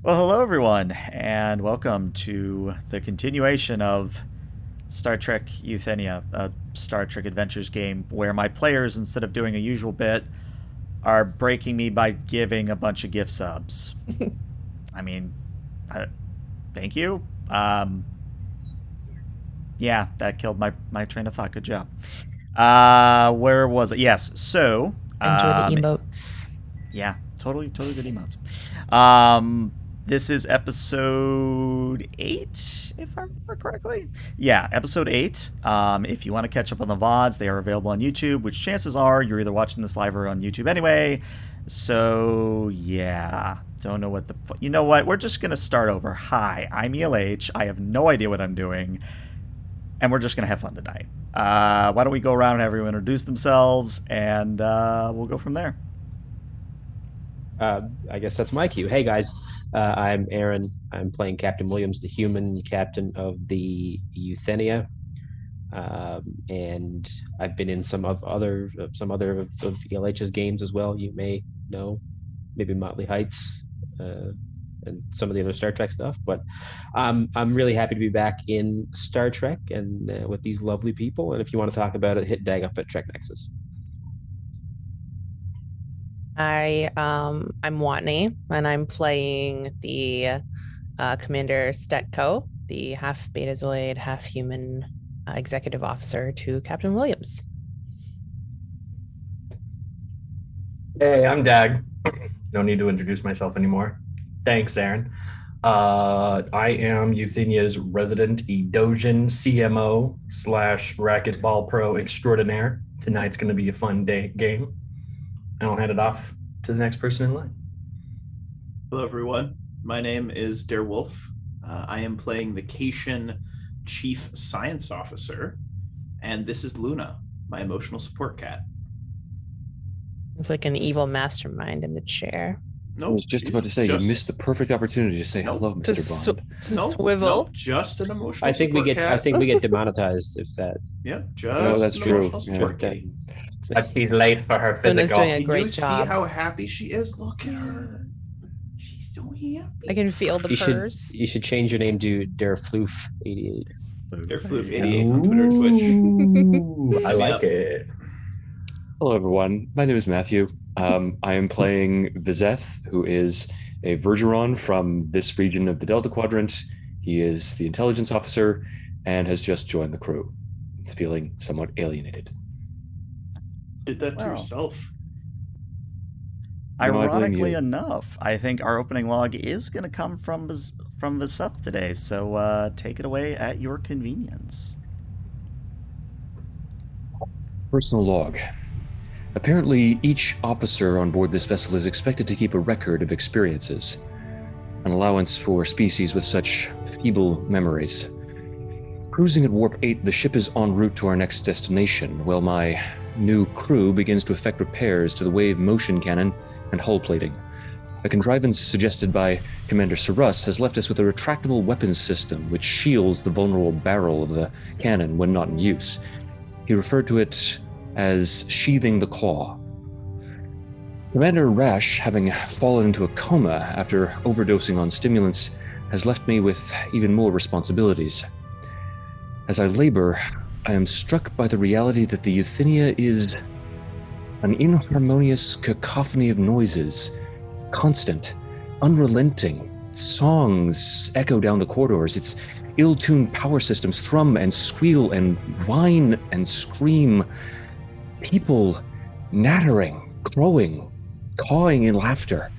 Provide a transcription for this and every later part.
Well, hello everyone, and welcome to the continuation of Star Trek Euthenia, a Star Trek Adventures game where my players, instead of doing a usual bit, are breaking me by giving a bunch of gift subs. I mean, uh, thank you. Yeah, that killed my train of thought. Good job. Where was it? Yes. So, Enjoy the um, emotes. yeah, totally good emotes. Um, this is episode 8, if I remember correctly. Yeah, episode 8. If you want to catch up on the VODs, they are available on YouTube, which chances are you're either watching this live or on YouTube anyway. So, yeah, don't know what the... You know what? We're just going to start over. Hi, I'm ELH. I have no idea what I'm doing, and we're just going to have fun tonight. Why don't we go around and have everyone introduce themselves, and we'll go from there. I guess that's my cue. Hey guys, I'm Aaron. I'm playing Captain Williams, the human captain of the Euthenia, and I've been in some other of ELH's games as well. You may know, maybe Motley Heights, and some of the other Star Trek stuff. But I'm really happy to be back in Star Trek and with these lovely people. And if you want to talk about it, hit Dag up at Trek Nexus. I'm Watney, and I'm playing the Commander Stetko, the half Betazoid, half human executive officer to Captain Williams. Hey, I'm Dag. No need to introduce myself anymore. Thanks, Aaron. I am Euthenia's resident Edosian CMO / racquetball pro extraordinaire. Tonight's going to be a fun game. I'll hand it off to the next person in line. Hello, everyone. My name is Dare Wolf. I am playing the Cation Chief Science Officer, and this is Luna, my emotional support cat. It's like an evil mastermind in the chair. Nope, I was just about to say, you missed the perfect opportunity to say hello, Mr. Bond. Swivel. Nope, just an emotional I think we support get. cat. I think we get demonetized if that. Yeah, just No, that's an true. emotional support Yeah. kitty. But she's late for her Luna's physical. doing a Can great you job. see how happy she is? Look at her. She's so happy. I can feel the You should. purrs. You should change your name to Dare Floof 88. Dare Floof 88 on Twitter and Twitch. Ooh, I like it. Hello, everyone. My name is Matthew. I am playing Vizeth, who is a Vergeron from this region of the Delta Quadrant. He is the intelligence officer and has just joined the crew. He's feeling somewhat alienated. Did that to Wow. yourself. No, I blame Ironically you. enough, I think our opening log is going to come from Vaseth today, so take it away at your convenience. Personal log. Apparently, each officer on board this vessel is expected to keep a record of experiences, an allowance for species with such feeble memories. Cruising at Warp 8, the ship is en route to our next destination, while my new crew begins to effect repairs to the wave motion cannon and hull plating. A contrivance suggested by Commander Sarus has left us with a retractable weapons system which shields the vulnerable barrel of the cannon when not in use. He referred to it as sheathing the claw. Commander Rash, having fallen into a coma after overdosing on stimulants, has left me with even more responsibilities. As I labor, I am struck by the reality that the Euthenia is an inharmonious cacophony of noises, constant, unrelenting. Songs echo down the corridors. Its ill-tuned power systems thrum and squeal and whine and scream. People nattering, crowing, cawing in laughter.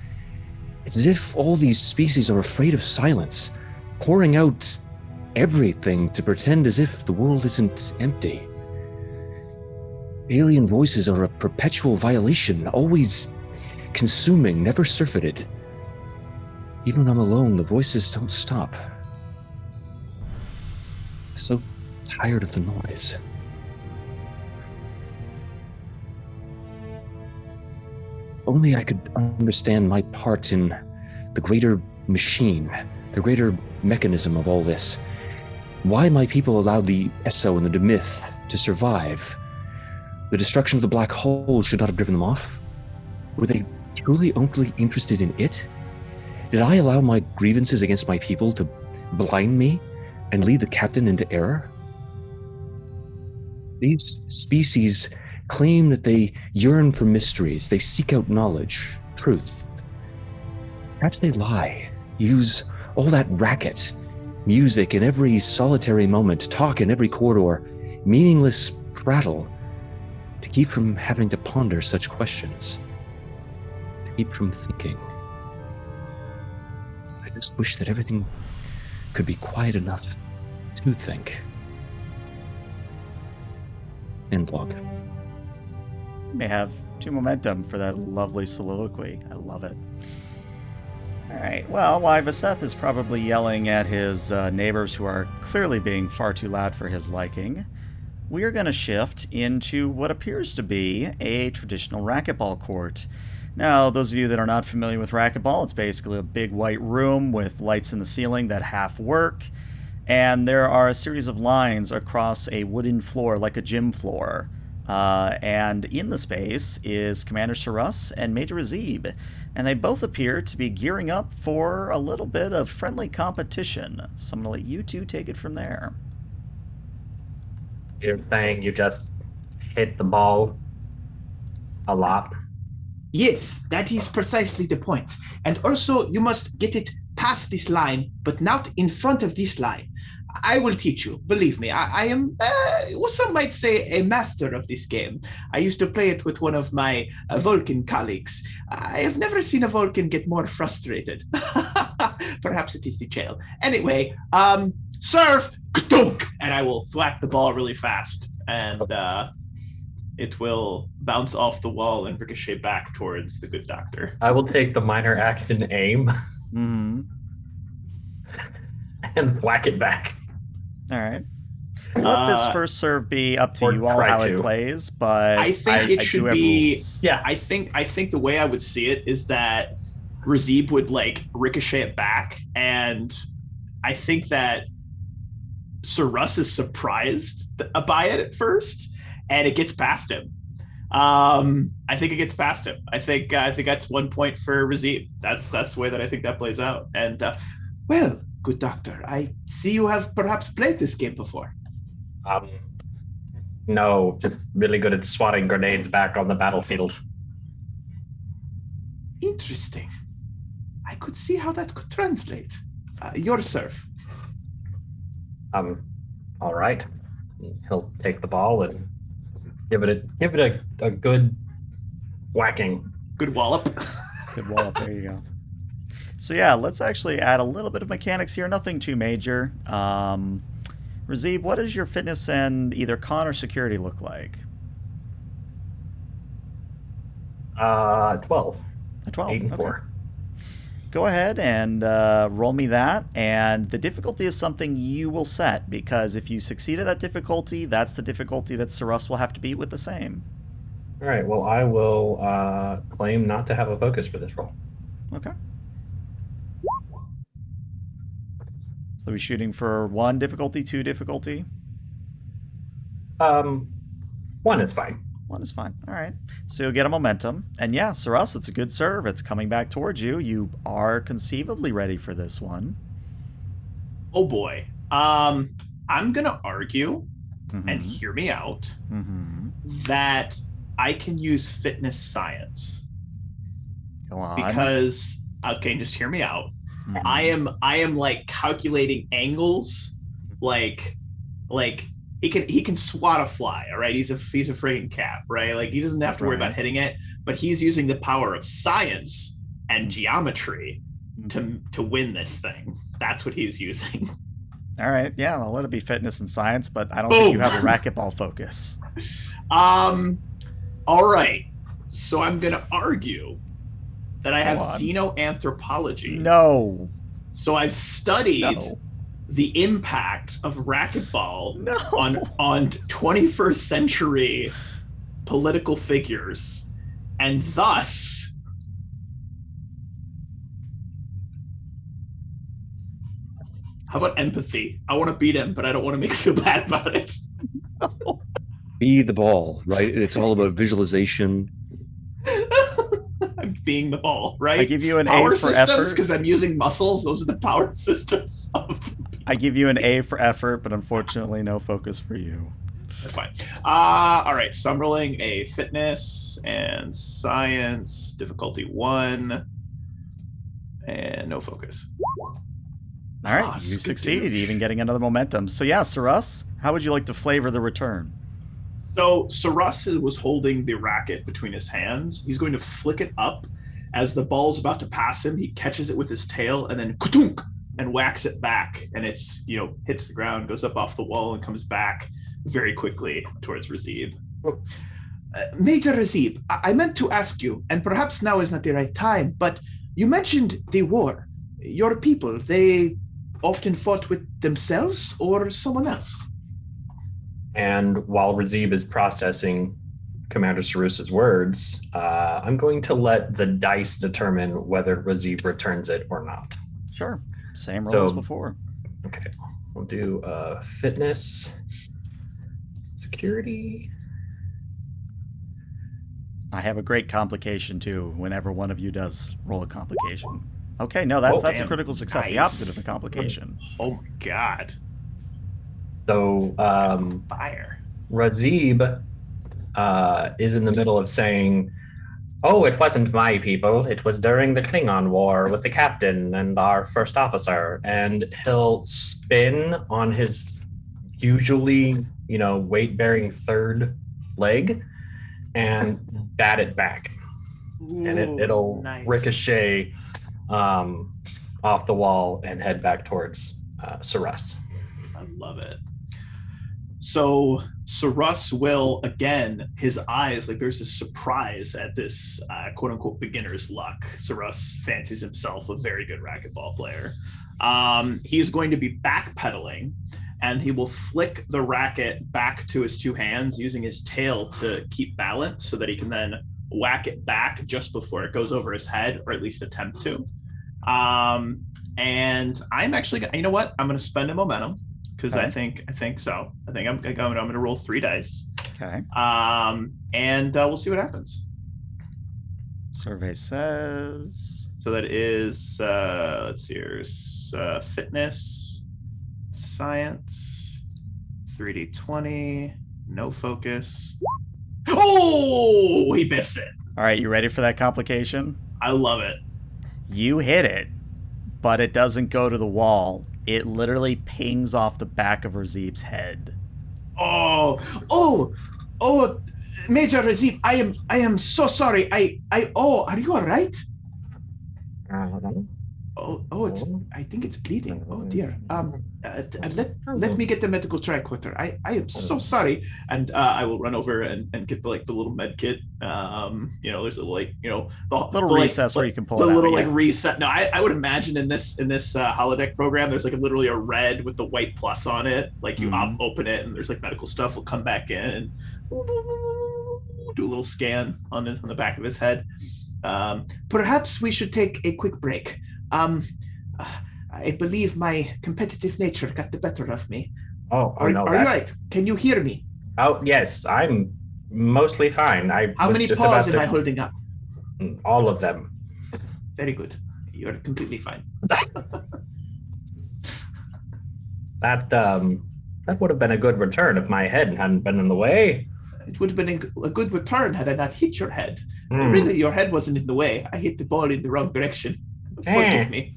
It's as if all these species are afraid of silence, pouring out everything to pretend as if the world isn't empty. Alien voices are a perpetual violation, always consuming, never surfeited. Even when I'm alone, the voices don't stop. I'm so tired of the noise. Only I could understand my part in the greater machine, the greater mechanism of all this. Why my people allowed the Esso and the Demyth to survive. The destruction of the black hole should not have driven them off. Were they truly only interested in it? Did I allow my grievances against my people to blind me and lead the captain into error? These species claim that they yearn for mysteries. They seek out knowledge, truth. Perhaps they lie, use all that racket, music in every solitary moment, talk in every corridor, meaningless prattle to keep from having to ponder such questions, to keep from thinking. I just wish that everything could be quiet enough to think. End log. You may have 2 momentum for that lovely soliloquy. I love it. All right. Well, while Vaseth is probably yelling at his neighbors who are clearly being far too loud for his liking, we are going to shift into what appears to be a traditional racquetball court. Now, those of you that are not familiar with racquetball, it's basically a big white room with lights in the ceiling that half work, and there are a series of lines across a wooden floor like a gym floor. And in the space is Commander Sarus and Major Azib, and they both appear to be gearing up for a little bit of friendly competition. So I'm going to let you two take it from there. You're saying you just hit the ball a lot? Yes, that is precisely the point. And also, you must get it past this line, but not in front of this line. I will teach you. Believe me, I am, what some might say, a master of this game. I used to play it with one of my Vulcan colleagues. I have never seen a Vulcan get more frustrated. Perhaps it is the jail. Anyway, serve, ka-dunk, and I will thwack the ball really fast, and it will bounce off the wall and ricochet back towards the good doctor. I will take the minor action aim Mm-hmm. and whack it back. All right. Let this first serve be up to or you all try how to. it plays, but I think it do should have be. rules. Yeah. I think the way I would see it is that Razib would like ricochet it back, and I think that Sir Russ is surprised by it at first, and it gets past him. I think it gets past him. I think that's 1 point for Razib. That's the way that I think that plays out. And well, good doctor, I see you have perhaps played this game before. No, just really good at swatting grenades back on the battlefield. Interesting. I could see how that could translate. Your serve. All right. He'll take the ball and give it a good whacking. Good wallop. Good wallop. There you go. So yeah, let's actually add a little bit of mechanics here. Nothing too major. Razib, what does your fitness and either con or security look like? 12. A 12. 8 and Okay. 4. Go ahead and roll me that, and the difficulty is something you will set, because if you succeed at that difficulty, that's the difficulty that Sarus will have to beat with the same. All right. Well, I will claim not to have a focus for this roll. Okay. So we're shooting for 1 difficulty, 2 difficulty? 1 is fine. 1 is fine. All right. So you'll get a momentum. And yeah, Sarus, it's a good serve. It's coming back towards you. You are conceivably ready for this one. Oh boy. I'm gonna argue, Mm-hmm. and hear me out, Mm-hmm. that I can use fitness science. Go on. Because just hear me out. Mhm. I am like calculating angles, like he can swat a fly. All right, he's a friggin' cap, right? Like he doesn't have to worry Right. about hitting it, but he's using the power of science and geometry to win this thing. That's what he's using. All right. Yeah, I'll let it be fitness and science, but I don't think you Boom. have a racquetball focus. All right. So I'm gonna argue that I have Go on. xenoanthropology. No. So I've studied No. the impact of racquetball No. on 21st century political figures, and thus how about empathy? I want to beat him, but I don't want to make him feel bad about it. Be the ball, right? It's all about visualization. I'm being the ball, right? I give you an power A for systems effort. because I'm using muscles. Those are the power systems of. I give you an A for effort, but unfortunately, no focus for you. That's fine. All right, so I'm rolling a fitness and science, difficulty 1, and no focus. All right, you succeeded, even getting another momentum. So yeah, Saras, how would you like to flavor the return? So Saras was holding the racket between his hands. He's going to flick it up. As the ball's about to pass him, he catches it with his tail and then kutunk and whacks it back. And it's, hits the ground, goes up off the wall and comes back very quickly towards Razib. Major Razib, I meant to ask you, and perhaps now is not the right time, but you mentioned the war. Your people, they often fought with themselves or someone else? And while Razib is processing Commander Sarus's words, I'm going to let the dice determine whether Razib returns it or not. Sure. Same roll as before. Okay. We'll do fitness, security. I have a great complication, too, whenever one of you does roll a complication. Okay, no, that's a critical success. Nice. The opposite of a complication. Oh my god. So Fire. Razib is in the middle of saying, "Oh, it wasn't my people. It was during the Klingon War with the captain and our first officer." And he'll spin on his usually, weight-bearing third leg and bat it back. Ooh, and it'll nice. ricochet off the wall and head back towards Saras. I love it. So Saras will, again, his eyes, there's a surprise at this quote-unquote beginner's luck. Saras fancies himself a very good racquetball player. He's going to be backpedaling, and he will flick the racket back to his two hands using his tail to keep balance so that he can then whack it back just before it goes over his head, or at least attempt to. And I'm actually, you know what? I'm going to spend a momentum because I think so. I think I'm going to roll 3 dice. Okay. And we'll see what happens. Survey says. So that is, let's see, here's fitness, science, 3d20, no focus. Oh, he biffs it. All right, you ready for that complication? I love it. You hit it, but it doesn't go to the wall. It literally pings off the back of Razib's head. Oh, Major Razib, I am so sorry. Are you all right? I think it's bleeding. Oh dear. Let me get the medical tricorder. I am so sorry. And I will run over and get the little med kit. There's a the little recess where you can pull the it out. little reset. No, I would imagine in this holodeck program, there's literally a red with the white plus on it. You open it and there's medical stuff will come back in and do a little scan on the back of his head. Perhaps we should take a quick break. I believe my competitive nature got the better of me. Are you right? Can you hear me? Oh, yes, I'm mostly fine. How many paws am I holding up? All of them. Very good. You're completely fine. That would have been a good return if my head hadn't been in the way. It would have been a good return had I not hit your head. Really, your head wasn't in the way. I hit the ball in the wrong direction. Forgive me.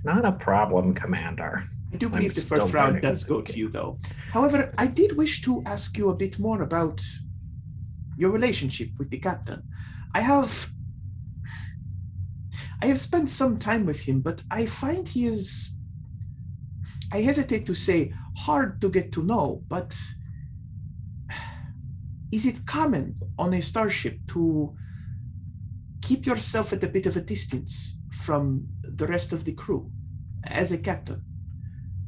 Not a problem, Commander. I do believe the first round does go to you, though. However, I did wish to ask you a bit more about your relationship with the captain. I have spent some time with him, but I find he is, I hesitate to say, hard to get to know, but is it common on a starship to keep yourself at a bit of a distance from the rest of the crew as a captain?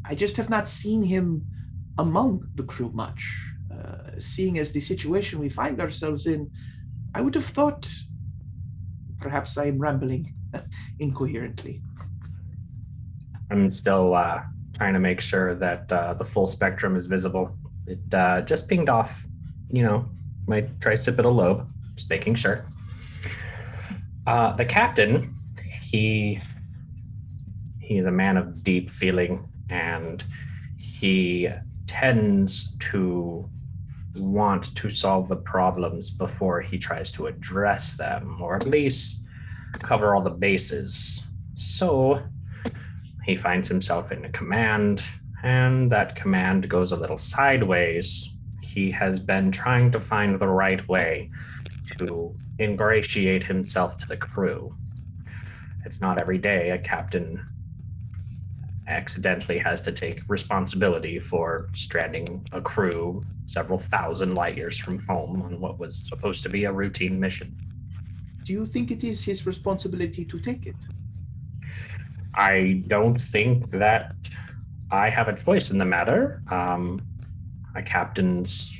I just have not seen him among the crew much. Seeing as the situation we find ourselves in, I would have thought perhaps I am rambling incoherently. I'm still trying to make sure that the full spectrum is visible. It just pinged off, my tricipital lobe, just making sure. The captain, he's a man of deep feeling, and he tends to want to solve the problems before he tries to address them, or at least cover all the bases. So he finds himself in a command, and that command goes a little sideways. He has been trying to find the right way to ingratiate himself to the crew. It's not every day a captain accidentally has to take responsibility for stranding a crew several thousand light years from home on what was supposed to be a routine mission. Do you think it is his responsibility to take it? I don't think that I have a choice in the matter. A captain's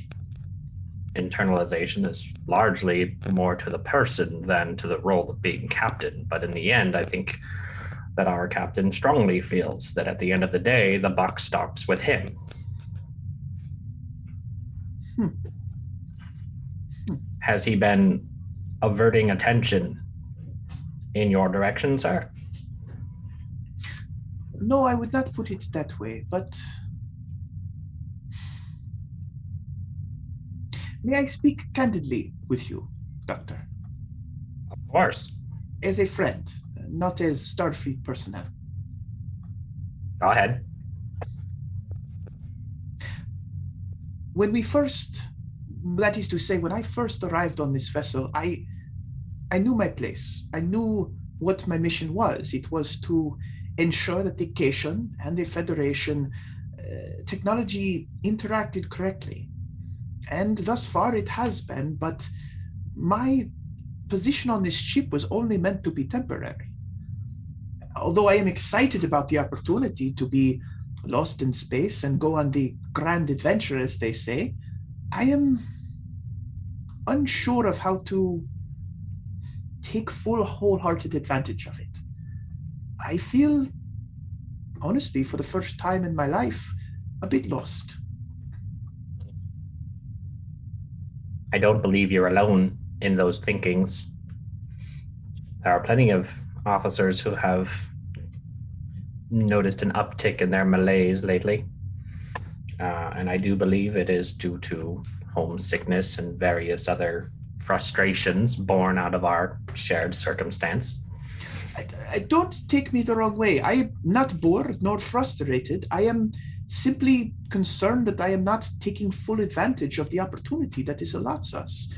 internalization is largely more to the person than to the role of being captain. But in the end, I think that our captain strongly feels that at the end of the day, the buck stops with him. Has he been averting attention in your direction, sir? No, I would not put it that way, but may I speak candidly with you, Doctor? Of course. As a friend, not as Starfleet personnel. Go ahead. When we first, that is to say, when I first arrived on this vessel, I knew my place. I knew what my mission was. It was to ensure that the Cation and the Federation technology interacted correctly. And thus far it has been, but my position on this ship was only meant to be temporary. Although I am excited about the opportunity to be lost in space and go on the grand adventure, as they say, I am unsure of how to take full, wholehearted advantage of it. I feel, honestly, for the first time in my life, a bit lost. I don't believe you're alone in those thinkings. There are plenty of officers who have noticed an uptick in their malaise lately. And I do believe it is due to homesickness and various other frustrations born out of our shared circumstance. I don't take me the wrong way. I am not bored nor frustrated. I am simply concerned that I am not taking full advantage of the opportunity that this allows us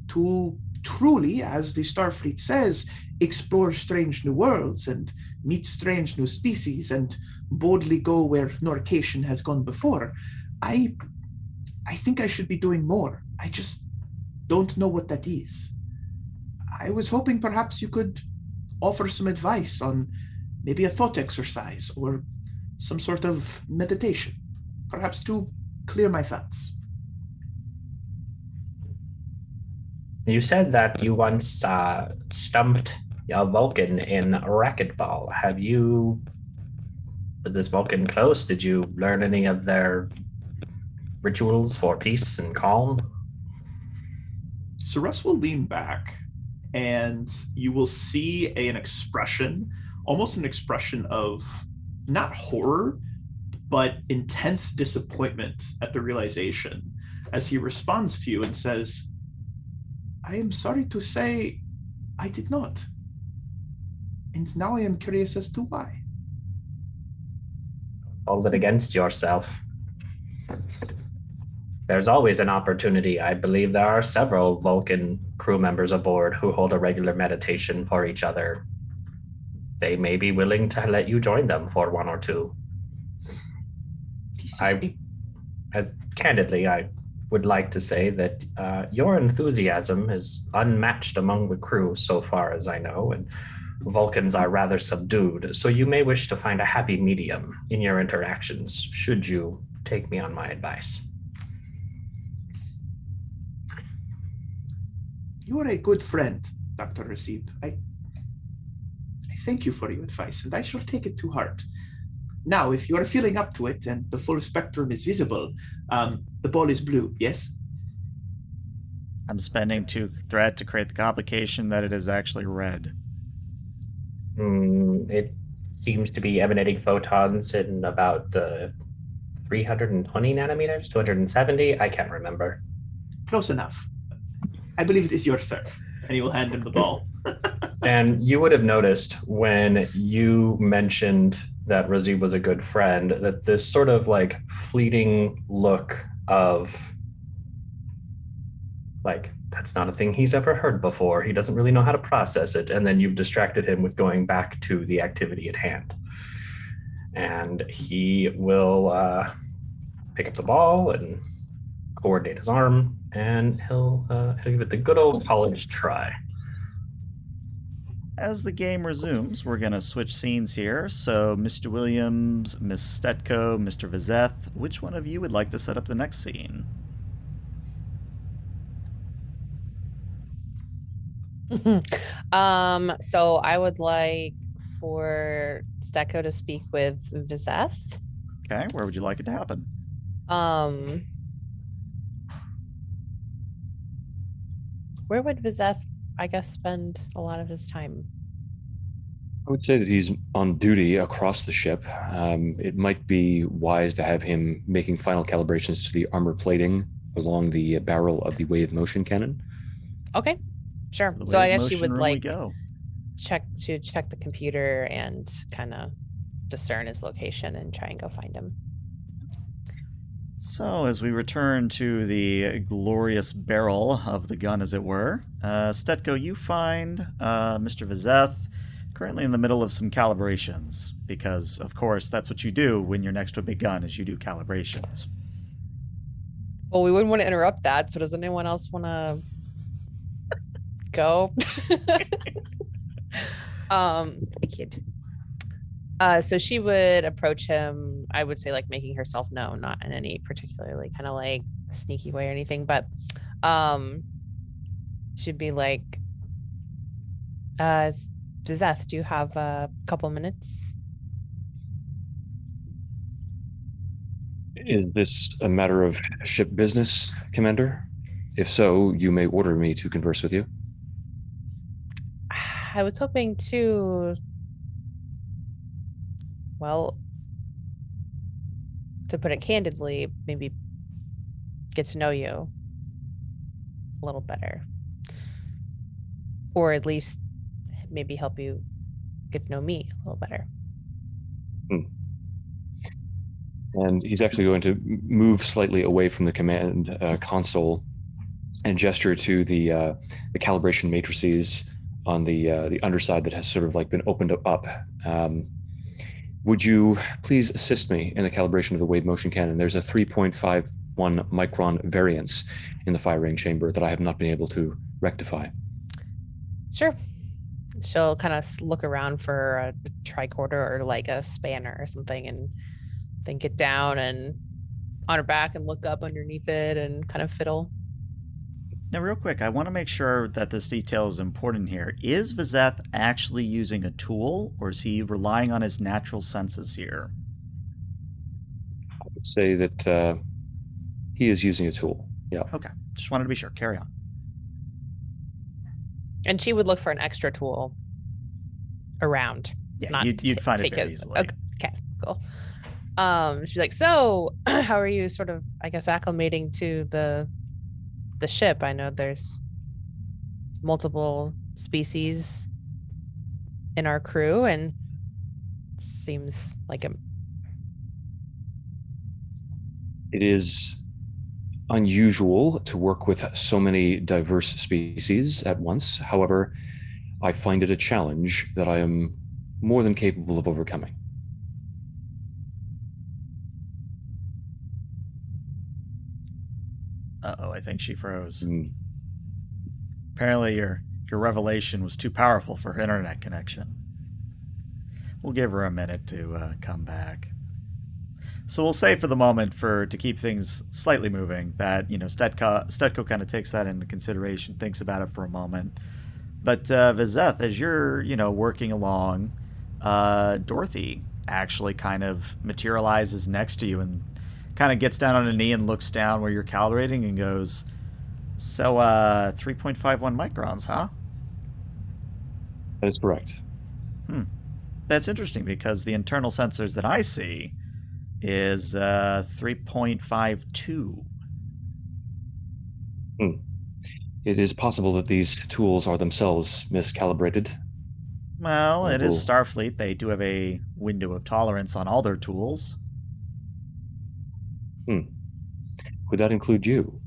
to truly, as the Starfleet says, explore strange new worlds and meet strange new species and boldly go where Norcation has gone before. I think I should be doing more. I just don't know what that is. I was hoping perhaps you could offer some advice on maybe a thought exercise or some sort of meditation, perhaps to clear my thoughts. You said that you once stumped a Vulcan in racquetball. Was this Vulcan close? Did you learn any of their rituals for peace and calm? So Russ will lean back and you will see an expression, almost an expression of not horror, but intense disappointment at the realization as he responds to you and says, I am sorry to say I did not. And now I am curious as to why. Hold it against yourself. There's always an opportunity. I believe there are several Vulcan crew members aboard who hold a regular meditation for each other. They may be willing to let you join them for one or two. Candidly, I would like to say that your enthusiasm is unmatched among the crew so far as I know, and Vulcans are rather subdued, so you may wish to find a happy medium in your interactions, should you take me on my advice. You are a good friend, Dr. Recep. I thank you for your advice, and I shall take it to heart. Now, if you are feeling up to it and the full spectrum is visible, the ball is blue, yes? I'm spending 2 threat to create the complication that it is actually red. It seems to be emanating photons in about 320 nanometers, 270. I can't remember. Close enough. I believe it is your serve. And he will hand him the ball. And you would have noticed when you mentioned that Razib was a good friend, that this sort of like fleeting look of like, that's not a thing he's ever heard before. He doesn't really know how to process it. And then you've distracted him with going back to the activity at hand. And he will pick up the ball and coordinate his arm, and he'll give it the good old college try. As the game resumes, we're going to switch scenes here. So, Mr. Williams, Miss Stetko, Mr. Vizeth, which one of you would like to set up the next scene? So I would like for Stetko to speak with Vizeth. Okay, where would you like it to happen? Where would Vizeth, I guess, spend a lot of his time? I would say that he's on duty across the ship. It might be wise to have him making final calibrations to the armor plating along the barrel of the wave motion cannon. Okay, sure. The So I wave guess she motion would room we like go. check the computer and kind of discern his location and try and go find him. So, as we return to the glorious barrel of the gun, as it were, Stetko, you find Mr. Vizeth currently in the middle of some calibrations, because, of course, that's what you do when you're next to a big gun, is you do calibrations. Well, we wouldn't want to interrupt that. So does anyone else want to go? I kid. So she would approach him, I would say, like making herself known, not in any particularly kind of like sneaky way or anything, but she'd be like, Vizeth, do you have a couple minutes? Is this a matter of ship business, Commander? If so, you may order me to converse with you. I was hoping to, well, to put it candidly, maybe get to know you a little better. Or at least maybe help you get to know me a little better. And he's actually going to move slightly away from the command console and gesture to the calibration matrices on the underside that has sort of like been opened up. Would you please assist me in the calibration of the wave motion cannon? There's a 3.51 micron variance in the firing chamber that I have not been able to rectify. Sure. She'll kind of look around for a tricorder or like a spanner or something, and then get down and on her back and look up underneath it and kind of fiddle. Now, real quick, I want to make sure that this detail is important here. Is Vizeth actually using a tool, or is he relying on his natural senses here? I would say that he is using a tool. Yeah. Okay, just wanted to be sure. Carry on. And she would look for an extra tool around. Yeah, you'd find it very easily. Okay, cool. She's like, so how are you sort of, I guess, acclimating to the ship? I know there's multiple species in our crew, and it seems like it is unusual to work with so many diverse species at once. However, I find it a challenge that I am more than capable of overcoming. I think she froze. Apparently your revelation was too powerful for her internet connection. We'll give her a minute to come back. So we'll say for the moment, to keep things slightly moving, that Stetko kind of takes that into consideration, thinks about it for a moment. But Vizeth, as you're working along, Dorothy actually kind of materializes next to you and kind of gets down on a knee and looks down where you're calibrating and goes, so 3.51 microns, huh? That is correct. That's interesting because the internal sensors that I see is 3.52. It is possible that these tools are themselves miscalibrated. Well, it is Well- Starfleet. They do have a window of tolerance on all their tools. Would that include you?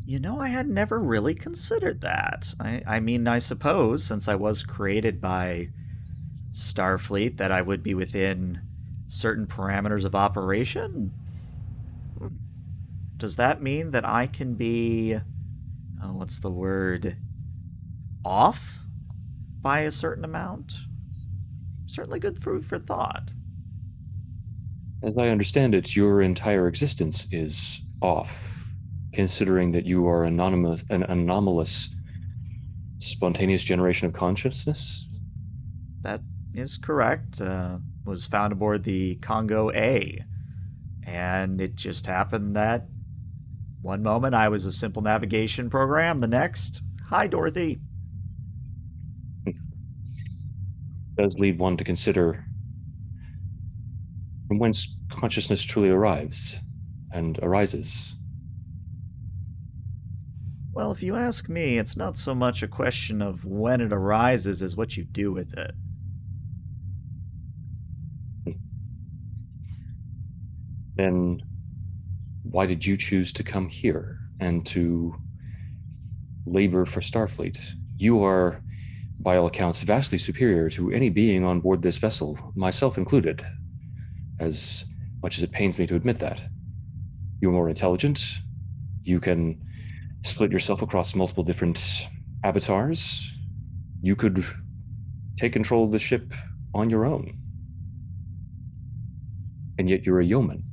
You know, I had never really considered that. I mean, I suppose since I was created by Starfleet that I would be within certain parameters of operation. Does that mean that I can be, what's the word, off by a certain amount? Certainly good food for thought. As I understand it, your entire existence is off, considering that you are an anomalous, spontaneous generation of consciousness. That is correct. Was found aboard the Congo A. And it just happened that one moment I was a simple navigation program, the next, hi, Dorothy. Does lead one to consider from whence consciousness truly arrives and arises. Well, if you ask me, it's not so much a question of when it arises as what you do with it. Then why did you choose to come here and to labor for Starfleet? You are, by all accounts, vastly superior to any being on board this vessel, myself included, as much as it pains me to admit that. You're more intelligent. You can split yourself across multiple different avatars. You could take control of the ship on your own. And yet you're a yeoman.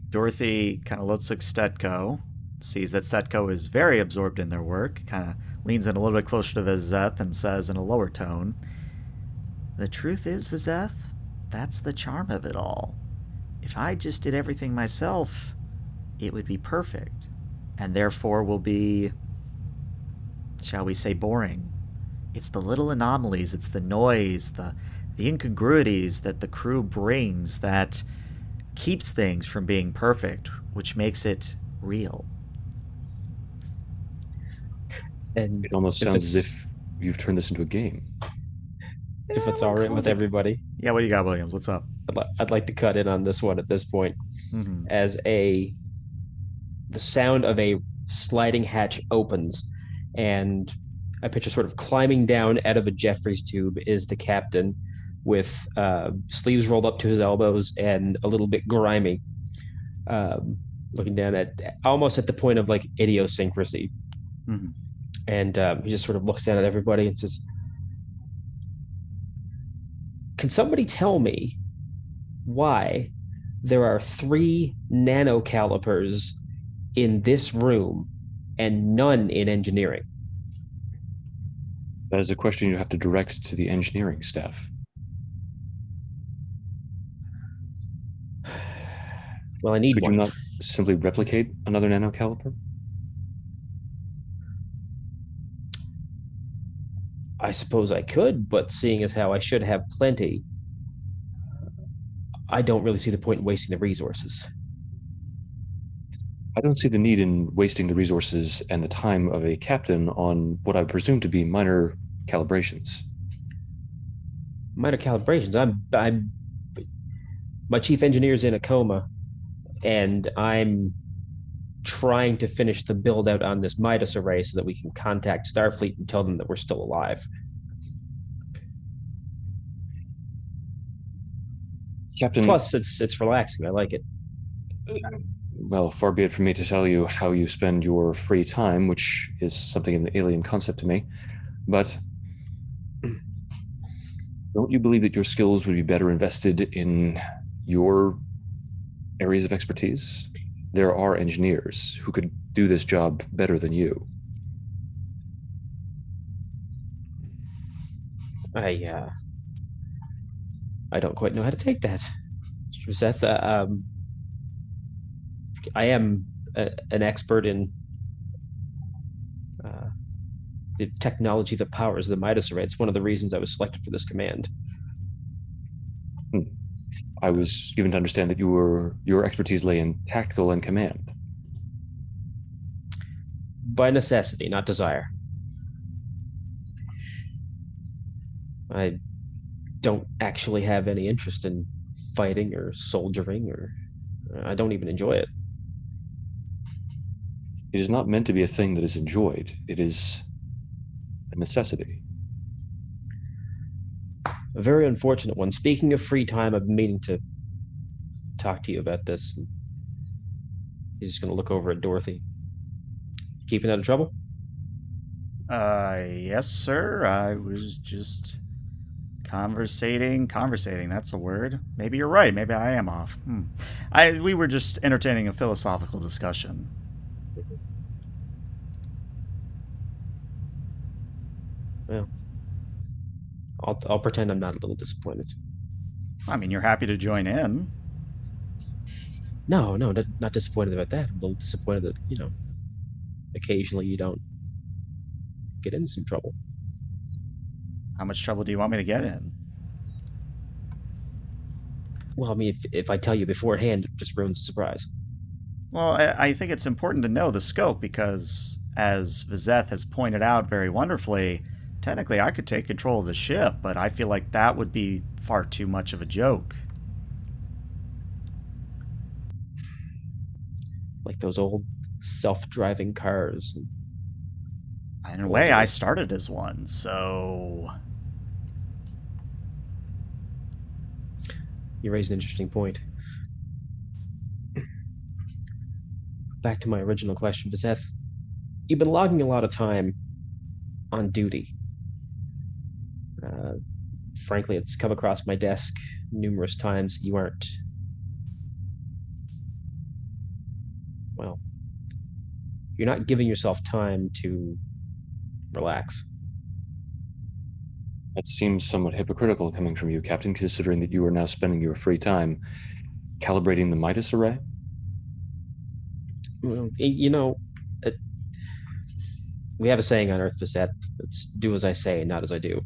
Dorothy kind of looks at Stetko, sees that Stetko is very absorbed in their work, kind of leans in a little bit closer to Vizeth and says in a lower tone, "The truth is, Vizeth, that's the charm of it all. If I just did everything myself, it would be perfect, and therefore will be, shall we say, boring. It's the little anomalies, it's the noise, the incongruities that the crew brings that keeps things from being perfect, which makes it real." And It almost if sounds as it's- if you've turned this into a game. if it's all right with everybody, Yeah, what do you got, Williams? What's up? I'd like to cut in on this one at this point Mm-hmm. as the sound of a sliding hatch opens, and I picture sort of climbing down out of a Jeffries tube is the captain with sleeves rolled up to his elbows and a little bit grimy, looking down at almost at the point of like idiosyncrasy. Mm-hmm. And he just sort of looks down at everybody and says, "Can somebody tell me why there are 3 nanocalipers in this room and none in engineering?" That is a question you have to direct to the engineering staff. Well, I need Could one. you not simply replicate another nanocaliper? I suppose I could, but seeing as how I should have plenty, I don't really see the point in wasting the resources. I don't see the need in wasting the resources and the time of a captain on what I presume to be minor calibrations. Minor calibrations. I'm my chief engineer's in a coma, and I'm trying to finish the build out on this Midas array so that we can contact Starfleet and tell them that we're still alive. Captain, Plus, it's relaxing. I like it. well, far be it from me to tell you how you spend your free time, which is something of an alien concept to me, but don't you believe that your skills would be better invested in your areas of expertise? There are engineers who could do this job better than you. I don't quite know how to take that. Seth, I am an expert in the technology that powers the Midas array. It's one of the reasons I was selected for this command. I was given to understand that your expertise lay in tactical and command. By necessity, not desire. I don't actually have any interest in fighting or soldiering, or I don't even enjoy it. It is not meant to be a thing that is enjoyed. It is a necessity. A very unfortunate one. Speaking of free time, I've been meaning to talk to you about this. He's just going to look over at Dorothy. Keeping out of trouble? Yes, sir. I was just conversating. That's a word. Maybe you're right. Maybe I am off. We were just entertaining a philosophical discussion. Well, I'll pretend I'm not a little disappointed. I mean, you're happy to join in. No, not disappointed about that. I'm a little disappointed that, occasionally you don't get into some trouble. How much trouble do you want me to get in? Well, I mean, if I tell you beforehand, it just ruins the surprise. Well, I think it's important to know the scope because, as Vizeth has pointed out very wonderfully, technically I could take control of the ship, but I feel like that would be far too much of a joke. Like those old self-driving cars. In a way, I started as one, so... You raise an interesting point. Back to my original question, Vizeth. You've been logging a lot of time on duty. Frankly, it's come across my desk numerous times. You aren't... Well, you're not giving yourself time to relax. That seems somewhat hypocritical coming from you, Captain, considering that you are now spending your free time calibrating the Midas array. Well, we have a saying on Earth, Vizeth, it's do as I say, not as I do.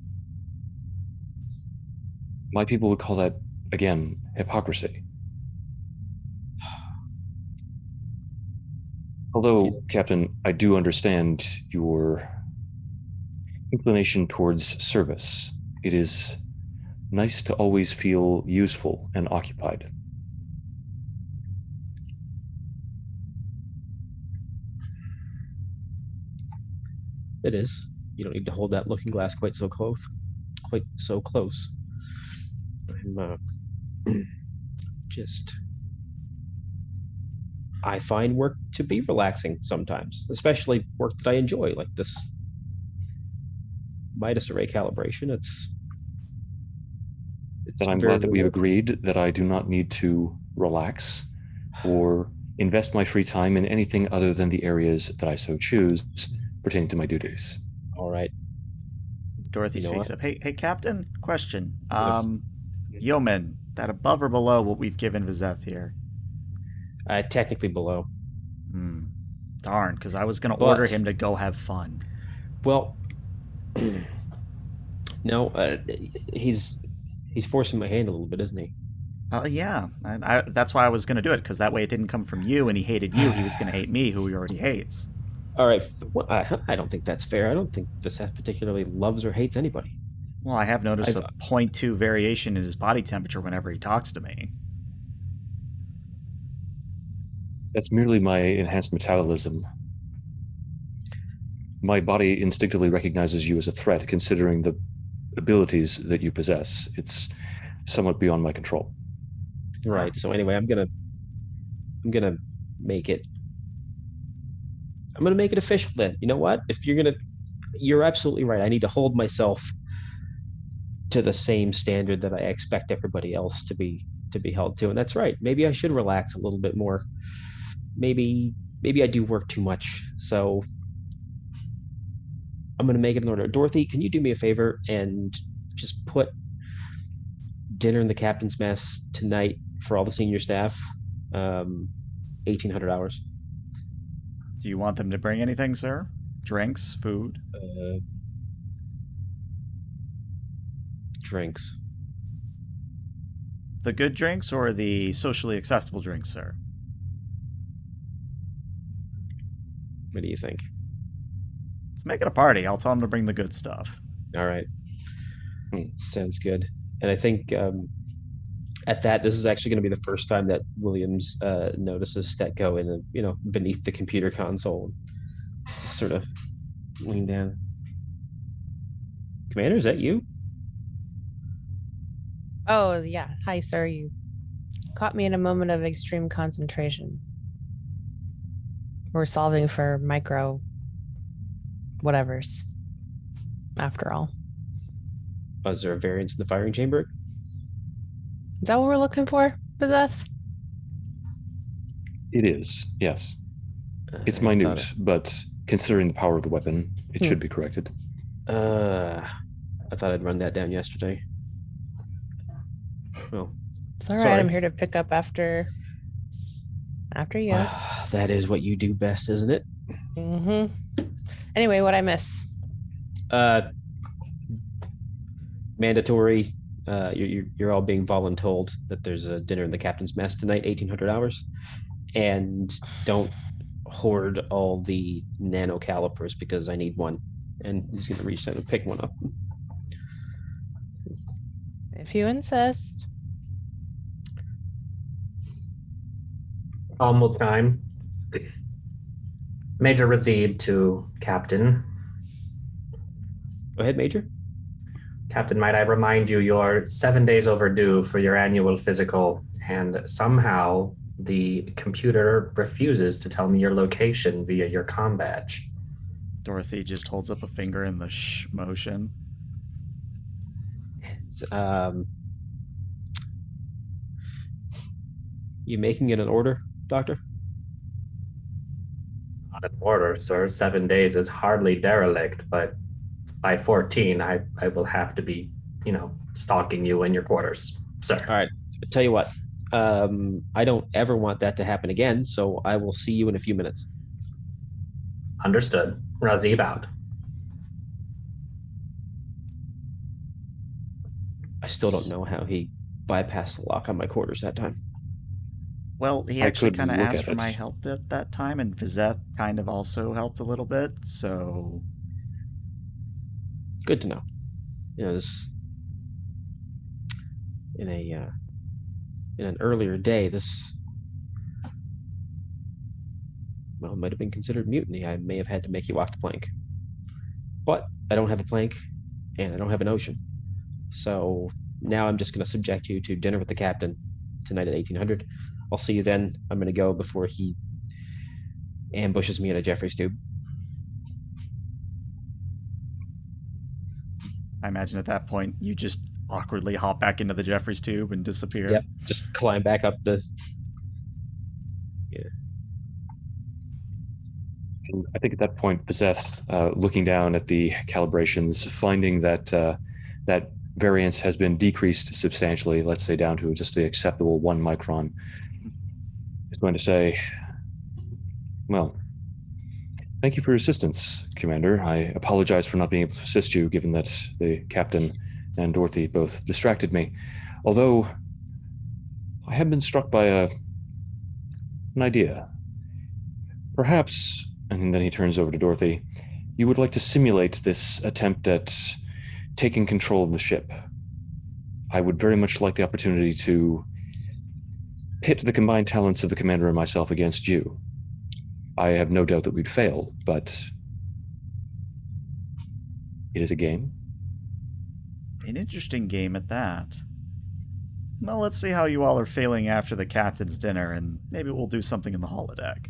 My people would call that, again, hypocrisy. Although, Captain, I do understand your inclination towards service. It is nice to always feel useful and occupied. It is. You don't need to hold that looking glass quite so close. I'm I find work to be relaxing sometimes, especially work that I enjoy, like this Midas array calibration. It's Then I'm glad that we've agreed that I do not need to relax or invest my free time in anything other than the areas that I so choose pertaining to my duties. All right. Dorothy speaks up. Hey, Captain, question. Yes. Yeoman, that above or below what we've given Vizeth here? Technically below. Darn, because I was going to order him to go have fun. Well, no, he's forcing my hand a little bit, isn't he? Yeah. That's why I was going to do it, because that way it didn't come from you and he hated you. He was going to hate me, who he already hates. All right. Well, I don't think that's fair. I don't think Vizeth particularly loves or hates anybody. Well, I have noticed a 0.2 variation in his body temperature whenever he talks to me. That's merely my enhanced metabolism. My body instinctively recognizes you as a threat, considering the abilities that you possess. It's somewhat beyond my control. Right. So anyway, I'm gonna make it official then. You know what? You're absolutely right. I need to hold myself to the same standard that I expect everybody else to be held to. And that's right. Maybe I should relax a little bit more. Maybe I do work too much. So I'm going to make it in order. Dorothy, can you do me a favor and just put dinner in the captain's mess tonight for all the senior staff? 1,800 hours. Do you want them to bring anything, sir? Drinks, food. Drinks. The good drinks or the socially acceptable drinks, sir? What do you think? Let's make it a party. I'll tell him to bring the good stuff. All right. Sounds good. And I think at that, this is actually going to be the first time that Williams notices Stetko in beneath the computer console. Just sort of lean down. Commander, is that you? Oh, yeah. Hi, sir. You caught me in a moment of extreme concentration. We're solving for micro whatevers, after all. Was there a variance in the firing chamber? Is that what we're looking for, Bezeth? It is, yes. It's I minute, thought but considering the power of the weapon, it should be corrected. I thought I'd run that down yesterday. Well, It's all right. sorry. I'm here to pick up after you. That is what you do best, isn't it? Anyway, what'd I miss? Mandatory. You're all being voluntold that there's a dinner in the captain's mess tonight, 1800 hours, and don't hoard all the nano calipers because I need one. And he's gonna reach out and pick one up. If you insist. Almost time. Major Razid to Captain. Go ahead, Major. Captain, might I remind you, you're 7 days overdue for your annual physical, and somehow the computer refuses to tell me your location via your comm badge. Dorothy just holds up a finger in the shh motion. You making it an order, Doctor? Not an order, sir. 7 days is hardly derelict, but by 14, I will have to be, stalking you in your quarters, sir. All right. I'll tell you what. I don't ever want that to happen again, so I will see you in a few minutes. Understood. Razib out. I still don't know how he bypassed the lock on my quarters that time. Well, he I actually could kind of look asked at for it. my help at that time, and Vizeth kind of also helped a little bit, so... Good to know. This in an earlier day, this might have been considered mutiny. I may have had to make you walk the plank, but I don't have a plank, and I don't have an ocean. So now I'm just going to subject you to dinner with the captain tonight at 1800. I'll see you then. I'm going to go before he ambushes me in a Jeffrey's tube. I imagine at that point, you just awkwardly hop back into the Jeffrey's tube and disappear. Yep, just climb back up the... And I think at that point, Bezeth, looking down at the calibrations, finding that that variance has been decreased substantially, let's say down to just the acceptable 1 micron, is going to say, well, thank you for your assistance, Commander. I apologize for not being able to assist you, given that the captain and Dorothy both distracted me. Although, I have been struck by an idea. Perhaps, and then he turns over to Dorothy, you would like to simulate this attempt at taking control of the ship. I would very much like the opportunity to pit the combined talents of the commander and myself against you. I have no doubt that we'd fail, but it is a game. An interesting game at that. Well, let's see how you all are failing after the captain's dinner, and maybe we'll do something in the holodeck.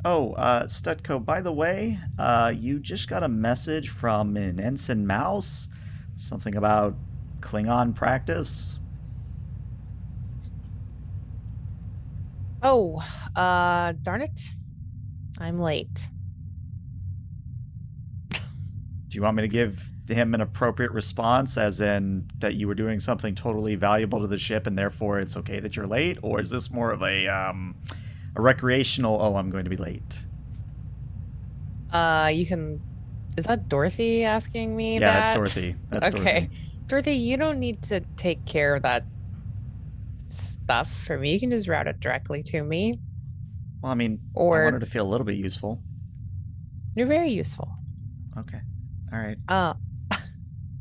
Oh, Stutko, by the way, you just got a message from an Ensign Mouse. Something about Klingon practice. Oh, darn it. I'm late. Do you want me to give him an appropriate response, as in that you were doing something totally valuable to the ship and therefore it's okay that you're late? Or is this more of a, A recreational, oh, I'm going to be late. You can. Is that Dorothy asking me Yeah, that? that's Dorothy. That's Okay. Dorothy. Dorothy, you don't need to take care of that stuff for me. You can just route it directly to me. Well, I mean, I Or wanted to feel a little bit useful. you're very useful. Okay. All right.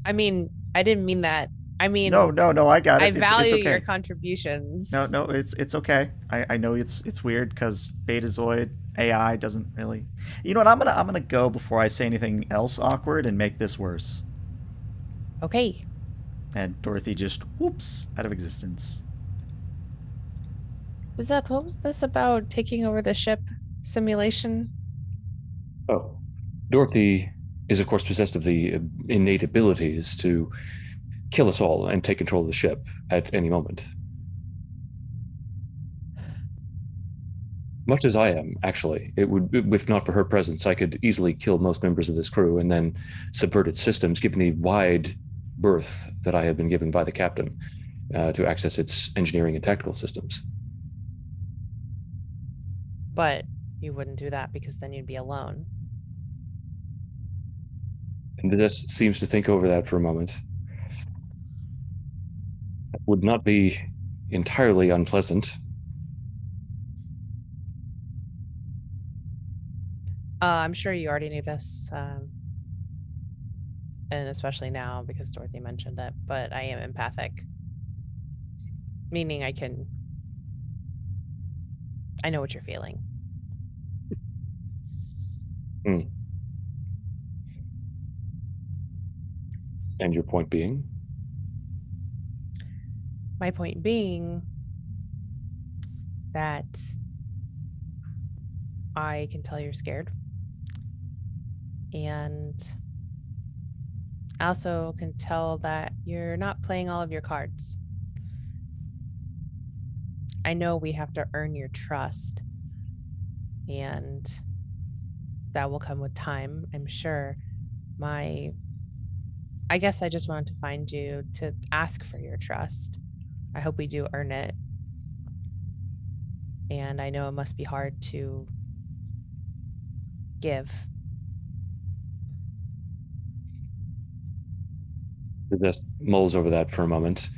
I mean, I didn't mean that. I mean, No, I got I it. It's value okay. your contributions. No, it's okay. I know it's weird because Betazoid AI doesn't really. You know what? I'm gonna go before I say anything else awkward and make this worse. Okay. And Dorothy just whoops out of existence. What was this about taking over the ship simulation? Oh, Dorothy is, of course, possessed of the innate abilities to kill us all and take control of the ship at any moment. Much as I am, actually. It would, if not for her presence, I could easily kill most members of this crew and then subvert its systems, given the wide berth that I have been given by the captain to access its engineering and tactical systems. But you wouldn't do that because then you'd be alone. And this seems to think over that for a moment. That would not be entirely unpleasant. I'm sure you already knew this, and especially now because Dorothy mentioned it, but I am empathic. Meaning I know what you're feeling. And your point being? My point being that I can tell you're scared. And I also can tell that you're not playing all of your cards. I know we have to earn your trust, and that will come with time, I'm sure. I guess I just wanted to find you to ask for your trust. I hope we do earn it. And I know it must be hard to give. He just mulls over that for a moment,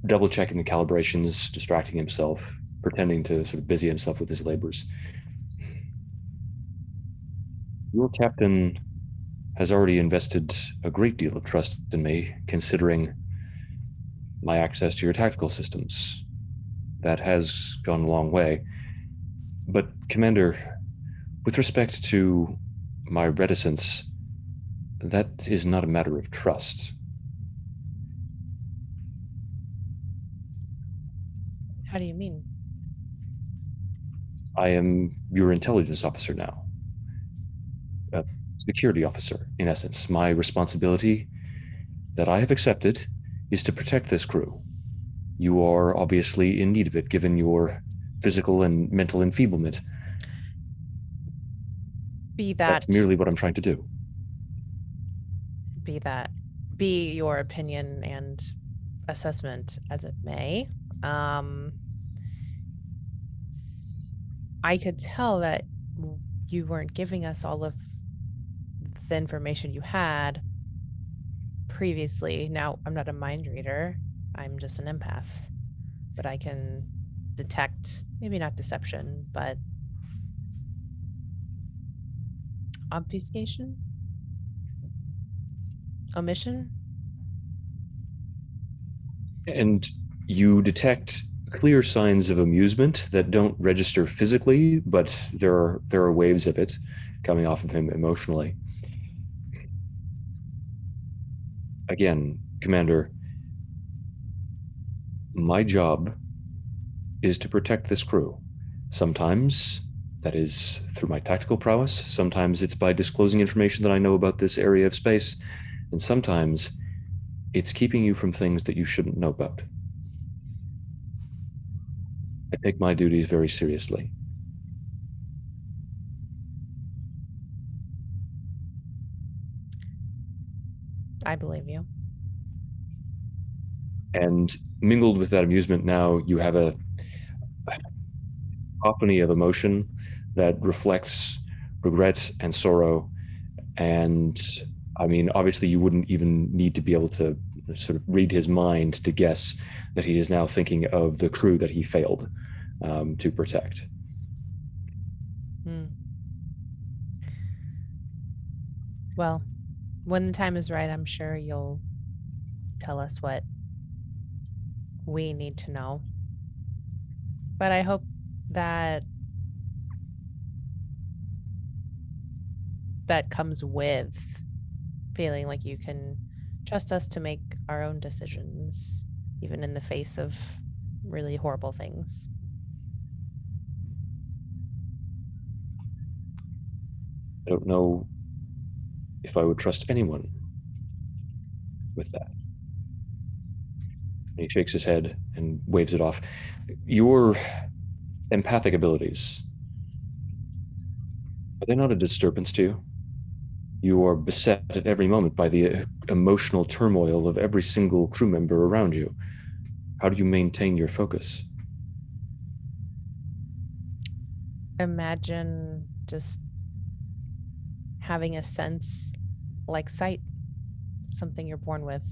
double checking the calibrations, distracting himself, pretending to sort of busy himself with his labors. Your captain has already invested a great deal of trust in me, considering my access to your tactical systems. That has gone a long way. But, Commander, with respect to my reticence, that is not a matter of trust. How do you mean? I am your intelligence officer now. A security officer, in essence. My responsibility that I have accepted is to protect this crew. You are obviously in need of it, given your physical and mental enfeeblement. That's merely what I'm trying to do. Be your opinion and assessment as it may. I could tell that you weren't giving us all of the information you had previously. Now, I'm not a mind reader. I'm just an empath. But I can detect, maybe not deception, but obfuscation? Omission? And you detect clear signs of amusement that don't register physically, but there are waves of it coming off of him emotionally. Again, Commander, my job is to protect this crew. Sometimes that is through my tactical prowess, sometimes it's by disclosing information that I know about this area of space, and sometimes it's keeping you from things that you shouldn't know about. I take my duties very seriously. I believe you. And mingled with that amusement now, you have cacophony of emotion that reflects regret and sorrow. And I mean, obviously, you wouldn't even need to be able to sort of read his mind to guess that he is now thinking of the crew that he failed to protect. Hmm. Well, when the time is right, I'm sure you'll tell us what we need to know. But I hope that that comes with feeling like you can trust us to make our own decisions, even in the face of really horrible things. I don't know if I would trust anyone with that. And he shakes his head and waves it off. Your empathic abilities, are they not a disturbance to you? You are beset at every moment by the emotional turmoil of every single crew member around you. How do you maintain your focus? Imagine just having a sense like sight, something you're born with,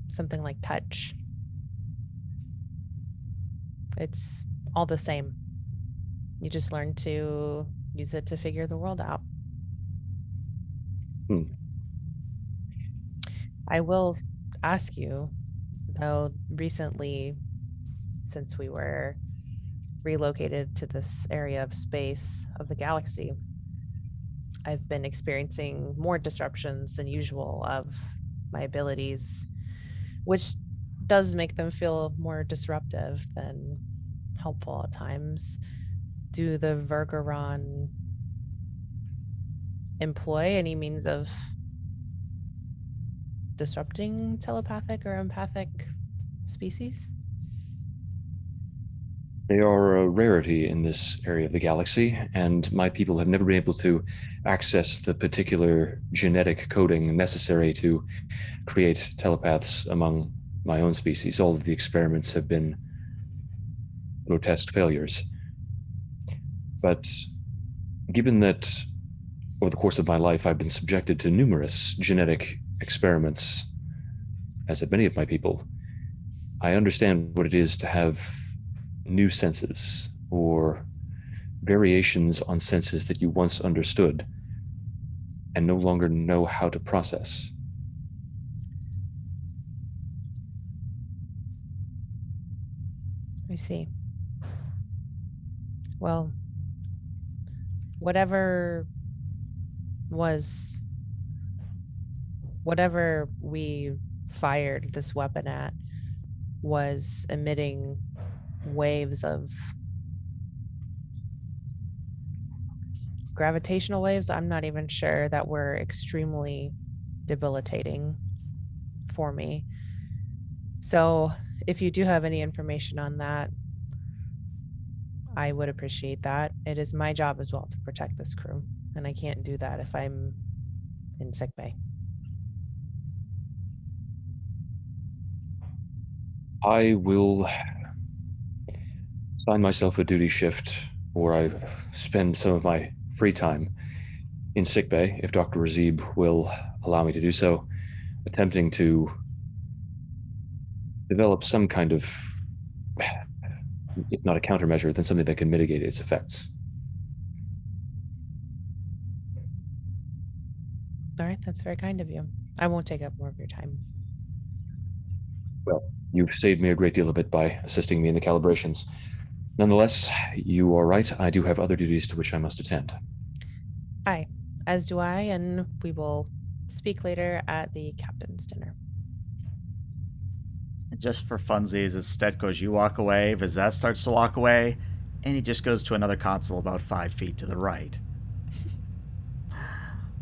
something like touch. It's all the same. You just learn to use it to figure the world out. I will ask you, though, recently, since we were relocated to this area of space of the galaxy, I've been experiencing more disruptions than usual of my abilities, which does make them feel more disruptive than helpful at times. Do the Vergeron employ any means of disrupting telepathic or empathic species? They are a rarity in this area of the galaxy, and my people have never been able to access the particular genetic coding necessary to create telepaths among my own species. All of the experiments have been grotesque failures. But given that over the course of my life I've been subjected to numerous genetic experiments, as have many of my people, I understand what it is to have new senses or variations on senses that you once understood and no longer know how to process. I see. Well, whatever we fired this weapon at was emitting waves of gravitational waves. I'm not even sure, that were extremely debilitating for me. So if you do have any information on that, I would appreciate that. It is my job as well to protect this crew, and I can't do that if I'm in sickbay. I will assign myself a duty shift, or I spend some of my free time in sickbay, if Dr. Razib will allow me to do so, attempting to develop some kind of, if not a countermeasure, then something that can mitigate its effects. All right, that's very kind of you. I won't take up more of your time. Well, you've saved me a great deal of it by assisting me in the calibrations. Nonetheless, you are right. I do have other duties to which I must attend. Aye, as do I, and we will speak later at the captain's dinner. Just for funsies, as Stead goes, you walk away, Vizette starts to walk away, and he just goes to another console about 5 feet to the right.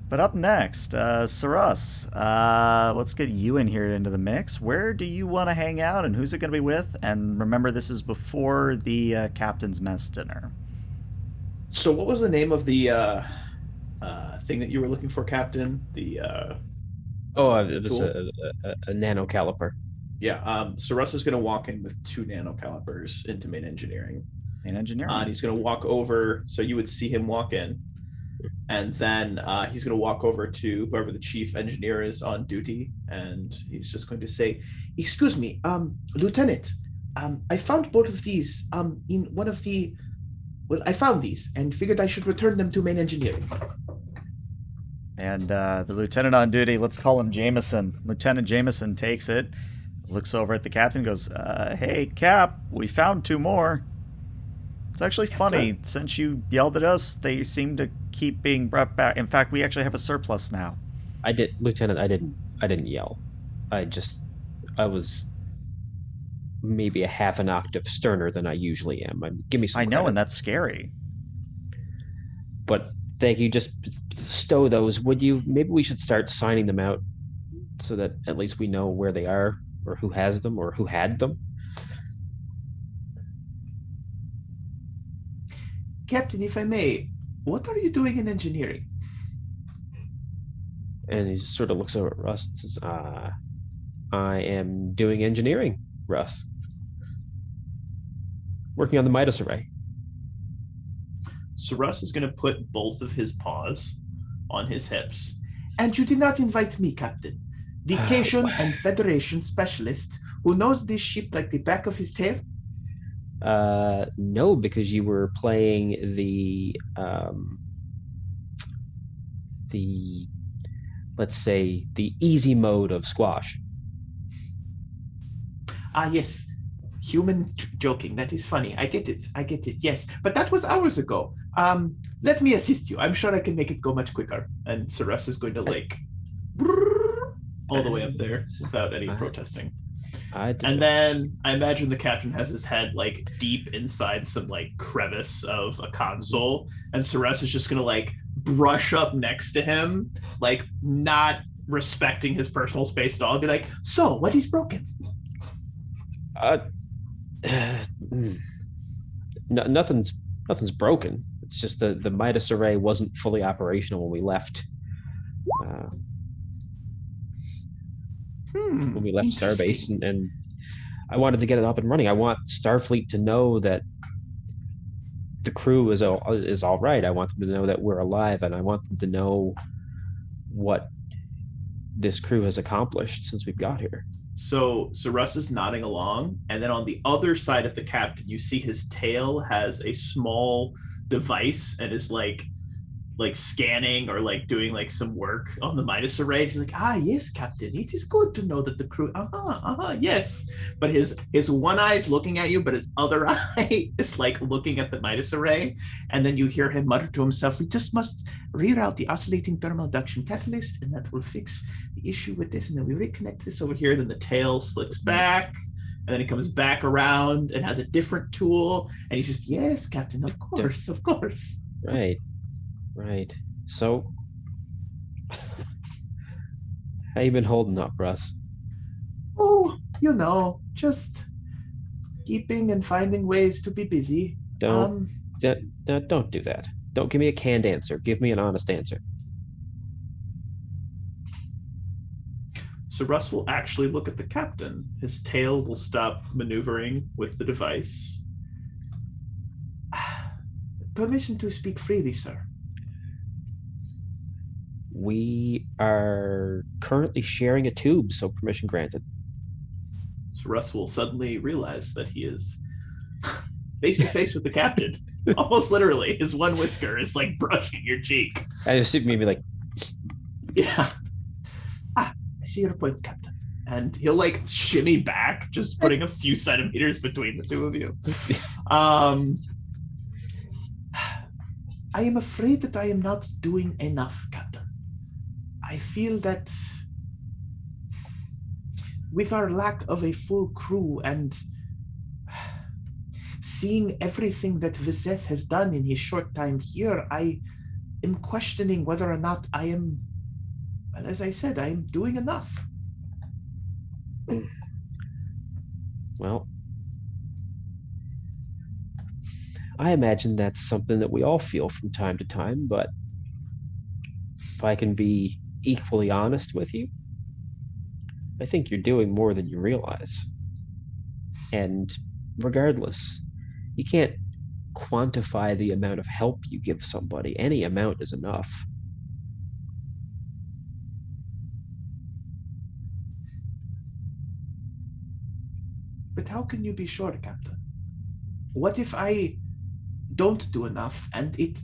But up next, Saras, let's get you in here into the mix. Where do you want to hang out, and who's it going to be with? And remember, this is before the captain's mess dinner. So what was the name of the thing that you were looking for, Captain? The it was a nano caliper. So Russ is going to walk in with 2 nanocalipers into main engineering. In engineering. And he's going to walk over, so you would see him walk in. And then he's going to walk over to whoever the chief engineer is on duty. And he's just going to say, "Excuse me, Lieutenant, I found both of these in one of the... Well, I found these and figured I should return them to main engineering." And the lieutenant on duty, let's call him Jameson. Lieutenant Jameson takes it, looks over at the captain, goes, "Hey, Cap, we found 2 more. It's actually funny. Since you yelled at us, they seem to keep being brought back. In fact, we actually have a surplus now." Lieutenant, I didn't yell. I was maybe a half an octave sterner than I usually am. Give me some I know, credit. and that's scary. But thank you. Just stow those, would you? Maybe we should start signing them out so that at least we know where they are, or who has them, or who had them. "Captain, if I may, what are you doing in engineering?" And he just sort of looks over at Russ and says, "I am doing engineering, Russ. Working on the Midas array." So Russ is going to put both of his paws on his hips. "And you did not invite me, Captain, the Cation and Federation specialist who knows this ship like the back of his tail?" No, because you were playing the let's say the easy mode of squash. Yes. Human joking. That is funny. I get it. Yes. But that was hours ago. Let me assist you. I'm sure I can make it go much quicker. And Russ is going to all the way up there without any protesting. And then I imagine the captain has his head deep inside some crevice of a console, and Russ is just gonna brush up next to him, not respecting his personal space at all, and be like, "So, what is broken?" Nothing's broken. It's just the Midas array wasn't fully operational when we left. When we left Starbase, and I wanted to get it up and running. I want Starfleet to know that the crew is all right. I want them to know that we're alive, and I want them to know what this crew has accomplished since we've got here. So Russ is nodding along, and then on the other side of the captain, you see his tail has a small device and is scanning or doing some work on the Midas array. He's like, "Yes, Captain, it is good to know that the crew, yes." But his one eye is looking at you, but his other eye is looking at the Midas array. And then you hear him mutter to himself, "We just must reroute the oscillating thermal induction catalyst, and that will fix the issue with this. And then we reconnect this over here." Then the tail slicks back, and then he comes back around and has a different tool. And he's just, "Yes, Captain, of course, of course." Right. So, how you been holding up, Russ? "Oh, just keeping and finding ways to be busy." Don't do that. Don't give me a canned answer. Give me an honest answer. So Russ will actually look at the captain. His tail will stop maneuvering with the device. "Permission to speak freely, sir." We are currently sharing a tube, so permission granted. So Russ will suddenly realize that he is face to face with the captain. Almost literally. His one whisker is brushing your cheek. I just maybe Yeah. "I see your point, Captain." And he'll shimmy back, just putting a few centimeters between the two of you. "I am afraid that I am not doing enough, Captain. I feel that with our lack of a full crew and seeing everything that Vizeth has done in his short time here, I am questioning whether or not I am, as I said, I am doing enough." Well, I imagine that's something that we all feel from time to time, but if I can be equally honest with you, I think you're doing more than you realize. And regardless, you can't quantify the amount of help you give somebody. Any amount is enough. But how can you be sure, Captain? What if I don't do enough and it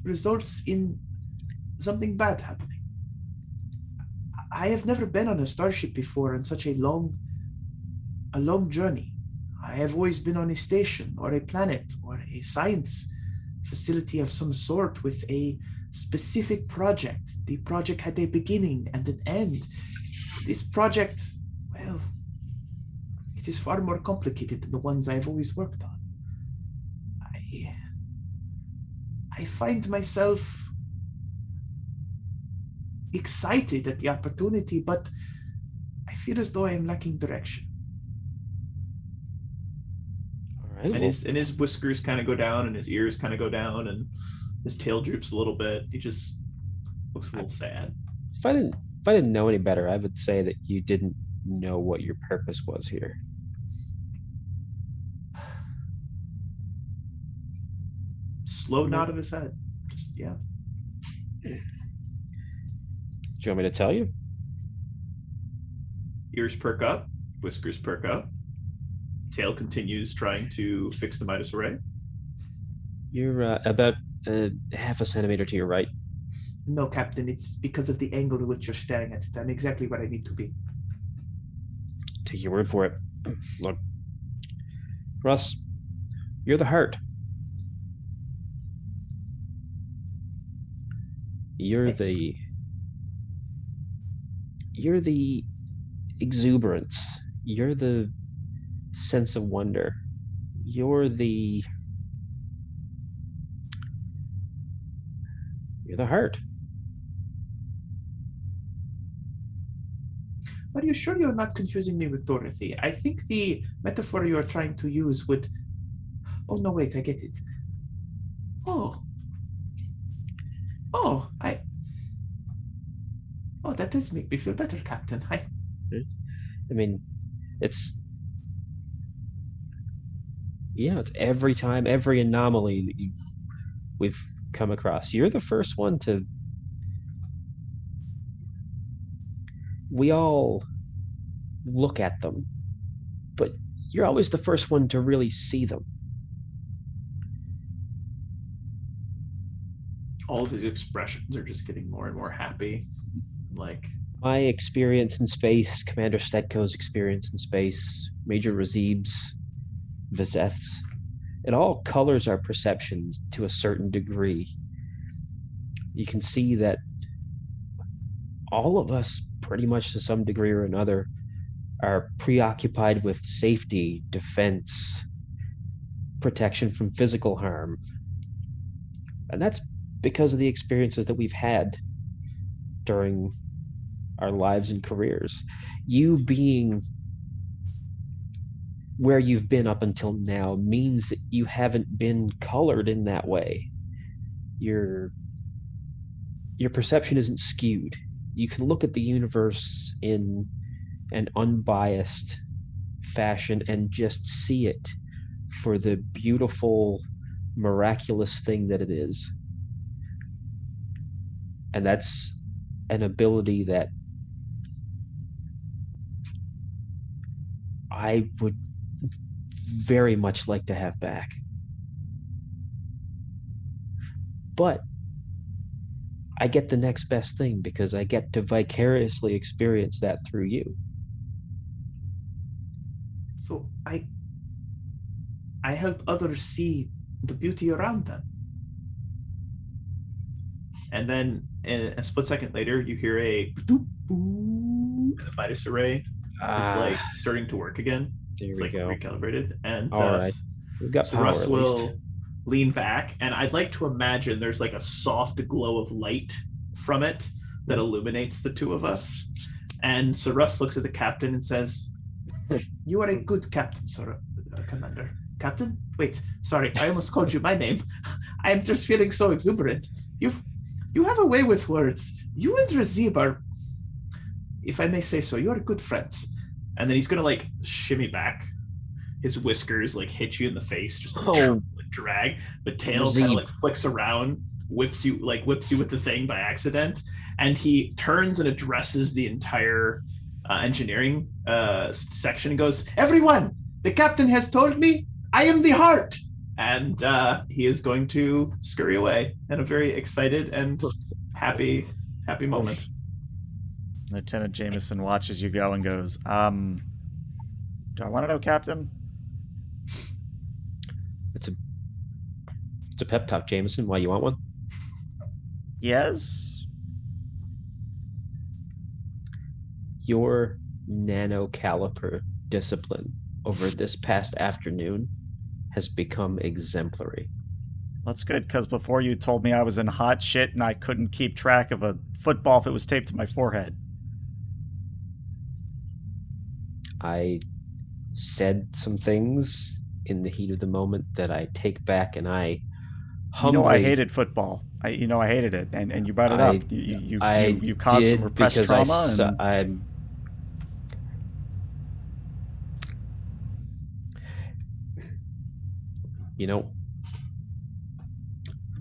results in something bad happening? I have never been on a starship before on such a long journey. I have always been on a station or a planet or a science facility of some sort with a specific project. The project had a beginning and an end. This project, well, it is far more complicated than the ones I've always worked on. I find myself excited at the opportunity, but I feel as though I am lacking direction. All right. And his whiskers kind of go down, and his ears kind of go down, and his tail droops a little bit. He just looks a little sad. If I didn't know any better, I would say that you didn't know what your purpose was here. Slow nod of his head. Just, yeah. Do you want me to tell you? Ears perk up, whiskers perk up. Tail continues trying to fix the Midas array. You're about half a centimeter to your right. No, Captain, it's because of the angle at which you're staring at it. I'm exactly where I need to be. Take your word for it. Look, Russ, you're the heart. You're the exuberance. You're the sense of wonder. You're the heart. Are you sure you're not confusing me with Dorothy? I think the metaphor you are trying to use would... Oh, no, wait, I get it. Oh, that does make me feel better, Captain. I mean, it's every time, every anomaly that we've come across. You're the first one to... We all look at them, but you're always the first one to really see them. All of his expressions are just getting more and more happy. Like, my experience in space, Commander Stetko's experience in space, Major Razib's, Vizeth's, it all colors our perceptions to a certain degree. You can see that all of us, pretty much to some degree or another, are preoccupied with safety, defense, protection from physical harm. And that's because of the experiences that we've had during our lives and careers. You being where you've been up until now means that you haven't been colored in that way. Your perception isn't skewed. You can look at the universe in an unbiased fashion and just see it for the beautiful, miraculous thing that it is. And that's an ability that I would very much like to have back. But I get the next best thing because I get to vicariously experience that through you. so I help others see the beauty around them. And then a split second later, you hear a boop, boop, and the Midas array is like starting to work again. There It's we like go. recalibrated. And All right. We've got so power Russ at will least. lean back, and I'd like to imagine there's like a soft glow of light from it that illuminates the two of us. And so Russ looks at the captain and says, "You are a good captain, sir, Commander. Captain? Wait, sorry, I almost called you my name. I am just feeling so exuberant. You have a way with words. You and Razib are... if I may say so, you are good friends. And then he's gonna like shimmy back. His whiskers like hit you in the face, just like, drag. The tail kind of like flicks around, whips you with the thing by accident, and he turns and addresses the entire engineering section and goes, "Everyone, the captain has told me I am the heart." And he is going to scurry away in a very excited and happy moment. Lieutenant Jameson watches you go and goes, do I want to know, Captain? It's a pep talk, Jameson. Why, you want one? Yes? Your nano-caliper discipline over this past afternoon has become exemplary. That's good, because before you told me I was in hot shit and I couldn't keep track of a football if it was taped to my forehead. I said some things in the heat of the moment that I take back, and I humbly... You know I hated football. I hated it, and you brought it up. You caused some repressed trauma.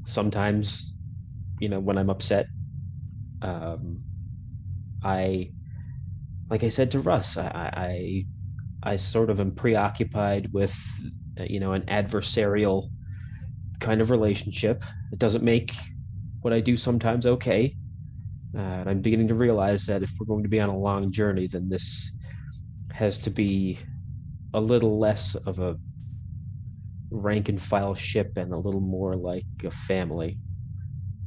Sometimes, when I'm upset, like I said to Russ, I sort of am preoccupied with, an adversarial kind of relationship. It doesn't make what I do sometimes okay. And I'm beginning to realize that if we're going to be on a long journey, then this has to be a little less of a rank and file ship and a little more like a family.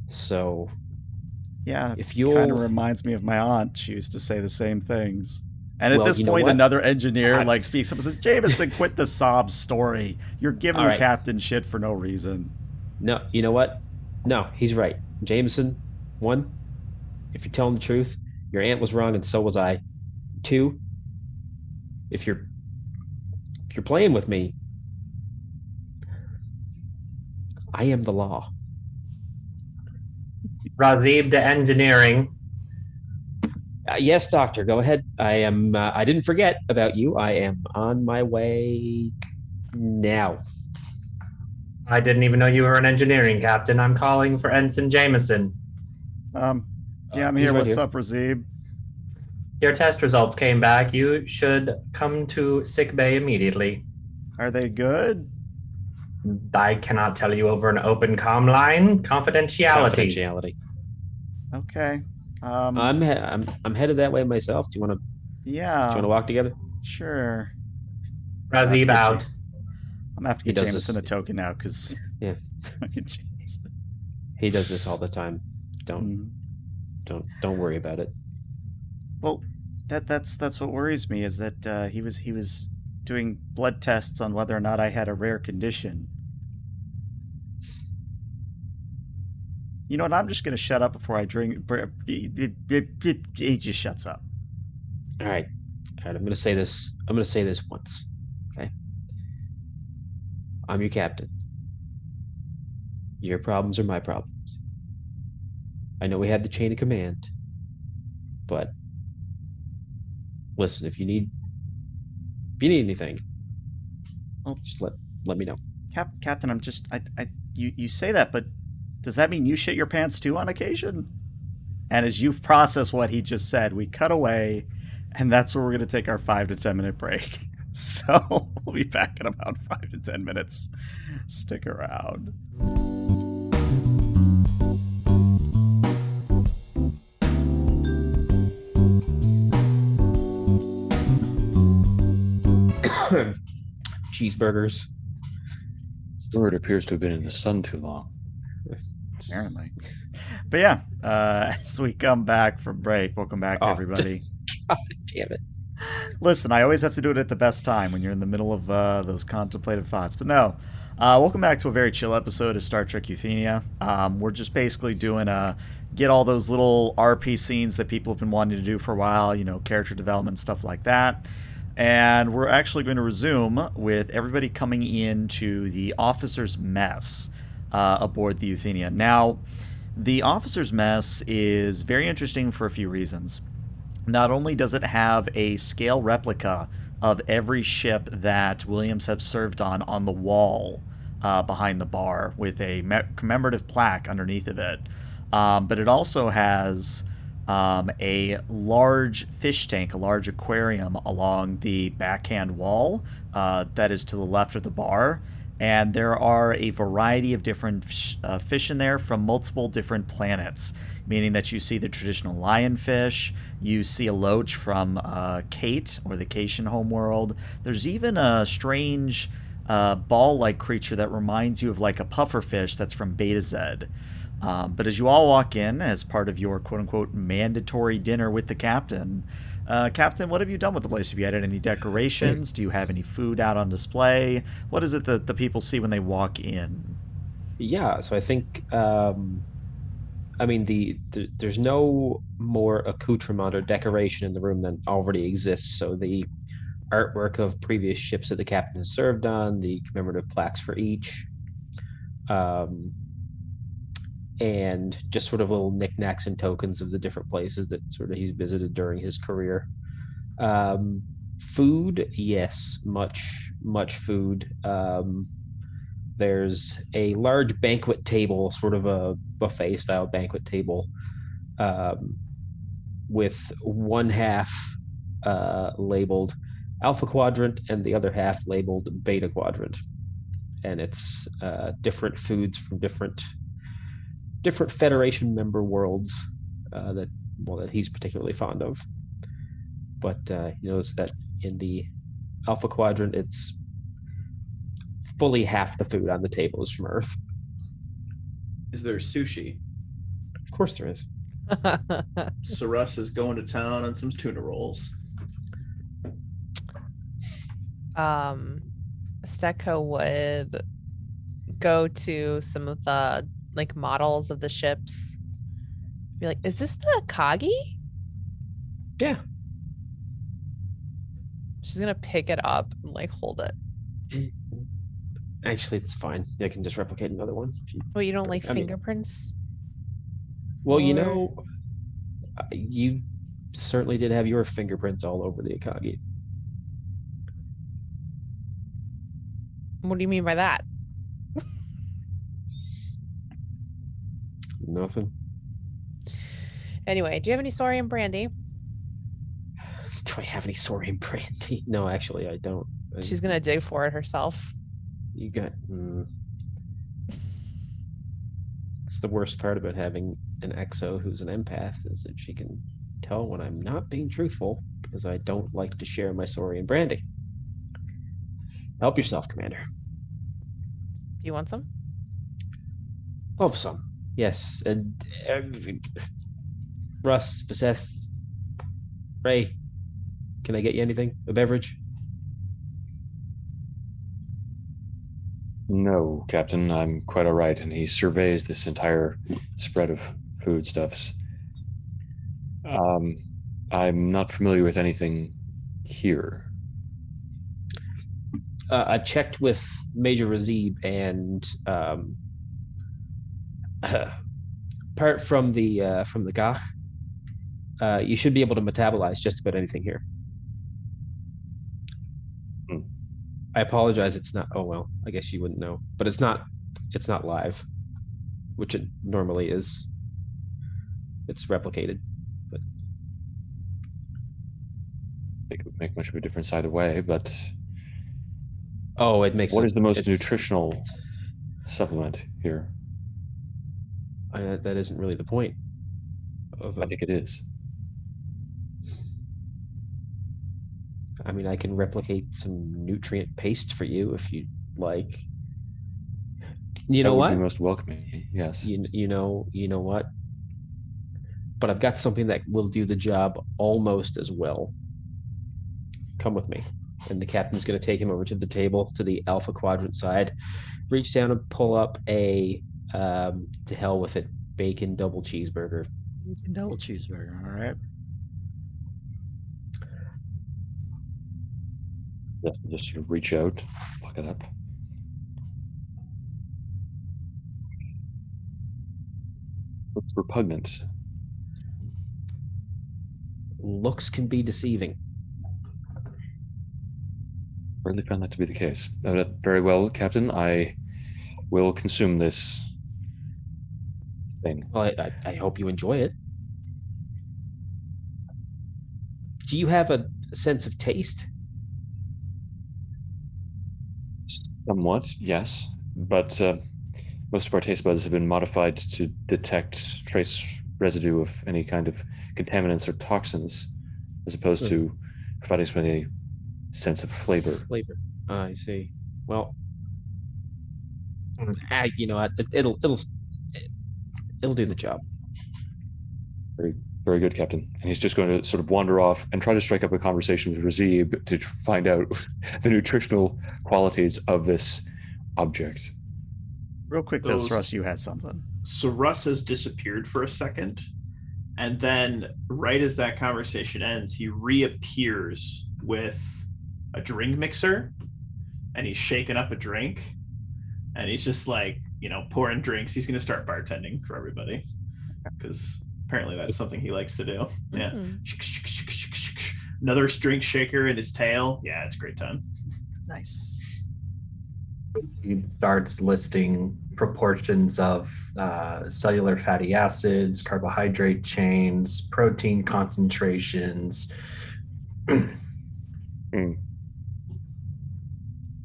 So yeah, if you kind of reminds me of my aunt. She used to say the same things. And at this point, another engineer speaks up and says, "Jameson, quit the sob story. You're giving the captain shit for no reason." No, you know what? No, he's right. Jameson, 1, if you're telling the truth, your aunt was wrong and so was I. 2, if you're playing with me, I am the law. Razib to engineering. Yes, Doctor, go ahead. I didn't forget about you. I am on my way now. I didn't even know you were an engineering captain. I'm calling for Ensign Jameson. Yeah, I'm here. What's up, Razib? Your test results came back. You should come to sickbay immediately. Are they good? I cannot tell you over an open comm line. Confidentiality. Okay. I'm headed that way myself. Do you want to? Yeah. Do you want to walk together? Sure. Razib out. I'm gonna have to get Jameson a token now because yeah, he does this all the time. Don't worry about it. Well, that's what worries me is that he was doing blood tests on whether or not I had a rare condition. You know what? I'm just going to shut up before I drink. He just shuts up. All right. I'm going to say this. I'm going to say this once. Okay. I'm your captain. Your problems are my problems. I know we have the chain of command, but listen, if you need anything, just let me know. Captain, you say that, but does that mean you shit your pants too on occasion? And as you process what he just said, we cut away, and that's where we're going to take our 5 to 10 minute break. So we'll be back in about 5 to 10 minutes. Stick around. Cheeseburgers. Bird appears to have been in the sun too long. Apparently. But yeah, as we come back from break, welcome back, everybody. God damn it. Listen, I always have to do it at the best time when you're in the middle of those contemplative thoughts. But no, welcome back to a very chill episode of Star Trek Euthenia. We're just basically doing get all those little RP scenes that people have been wanting to do for a while, character development, stuff like that. And we're actually going to resume with everybody coming into the officers' mess aboard the Euthenia. Now, the officers' mess is very interesting for a few reasons. Not only does it have a scale replica of every ship that Williams have served on the wall behind the bar with a commemorative plaque underneath of it, but it also has a large fish tank, a large aquarium along the backhand wall that is to the left of the bar. And there are a variety of different fish in there from multiple different planets, meaning that you see the traditional lionfish, you see a loach from Kate, or the Cation homeworld. There's even a strange ball-like creature that reminds you of like a pufferfish that's from Beta Z. But as you all walk in as part of your quote-unquote mandatory dinner with the captain, Captain, what have you done with the place? Have you added any decorations? Do you have any food out on display? What is it that the people see when they walk in? Yeah, so I think, I mean, there's no more accoutrement or decoration in the room than already exists. So the artwork of previous ships that the captain has served on, the commemorative plaques for each, and just sort of little knickknacks and tokens of the different places that sort of he's visited during his career. Food, yes, much food. There's a large banquet table, sort of a buffet style banquet table, with one half labeled Alpha Quadrant and the other half labeled Beta Quadrant. And it's different foods from different Federation member worlds that he's particularly fond of. But you notice that in the Alpha Quadrant, it's fully half the food on the table is from Earth. Is there sushi? Of course there is. So Russ is going to town on some tuna rolls. Stecco would go to some of the like models of the ships. Be like, is this the Akagi? Yeah. She's gonna pick it up and like hold it. Actually, it's fine. I can just replicate another one. Well, you don't like I mean, fingerprints? well, you know, you certainly did have your fingerprints all over the Akagi. What do you mean by that? Nothing. Anyway, do you have any Saurian brandy? Do I have any Saurian brandy? No, actually, I don't. She's gonna dig for it herself. You got. It's the worst part about having an exo who's an empath is that she can tell when I'm not being truthful because I don't like to share my Saurian brandy. Help yourself, Commander. Do you want some? Love some. Yes. And Russ, Vaseth, Ray, can I get you anything? A beverage? No, Captain, I'm quite all right. And he surveys this entire spread of foodstuffs. I'm not familiar with anything here. I checked with Major Razib, and apart from the Gach, you should be able to metabolize just about anything here. I apologize. It's not. Oh well, I guess you wouldn't know, but it's not live, which it normally is. It's replicated, but It would make much of a difference either way. But it makes. What is the most nutritional supplement here? That isn't really the point. I think it is. I mean, I can replicate some nutrient paste for you if you'd like. You know That would what? be most welcoming. Yes. You know what? But I've got something that will do the job almost as well. Come with me. And the captain's going to take him over to the table to the Alpha Quadrant side. Reach down and pull up a to hell with it bacon double cheeseburger. Bacon double cheeseburger. All right. Just sort of reach out, pluck it up. Looks repugnant. looks can be deceiving. Really found that to be the case. Very well, Captain. I will consume this thing. Well, I hope you enjoy it. Do you have a sense of taste? Somewhat, yes. But most of our taste buds have been modified to detect trace residue of any kind of contaminants or toxins, as opposed to providing us with a sense of flavor. I see. Well, it'll do the job. Very, very good, Captain. And he's just going to sort of wander off and try to strike up a conversation with Razib to find out the nutritional qualities of this object. Real quick, though, Russ, you had something. So Russ has disappeared for a second, and then right as that conversation ends, he reappears with a drink mixer, and he's shaking up a drink, and he's just like, pouring drinks. He's going to start bartending for everybody, because apparently that's something he likes to do. Yeah. Another drink shaker in his tail. Yeah, it's a great time. Nice. He starts listing proportions of cellular fatty acids, carbohydrate chains, protein concentrations.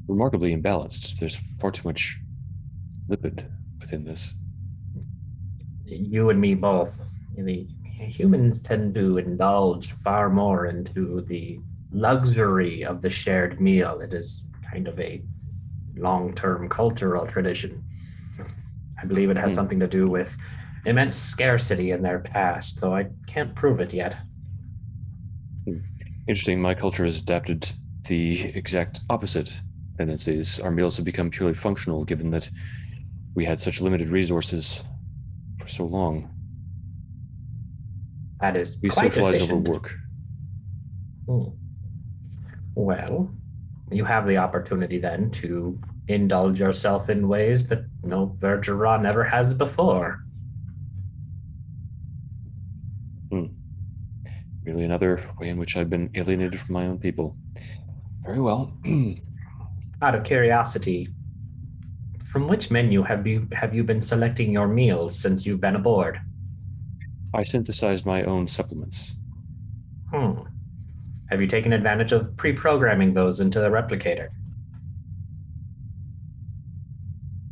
Remarkably imbalanced. There's far too much lipid within this. You and me both. The humans tend to indulge far more into the luxury of the shared meal. It is kind of a long-term cultural tradition. I believe it has something to do with immense scarcity in their past, though I can't prove it yet. Interesting. My culture has adapted the exact opposite tendencies. Our meals have become purely functional, given that we had such limited resources for so long. That is we quite socialize efficient. over work. Well, you have the opportunity then to indulge yourself in ways that no Vergera never has before. Merely another way in which I've been alienated from my own people. Very well. Out of curiosity, from which menu have you been selecting your meals since you've been aboard? I synthesized my own supplements. Have you taken advantage of pre-programming those into the replicator?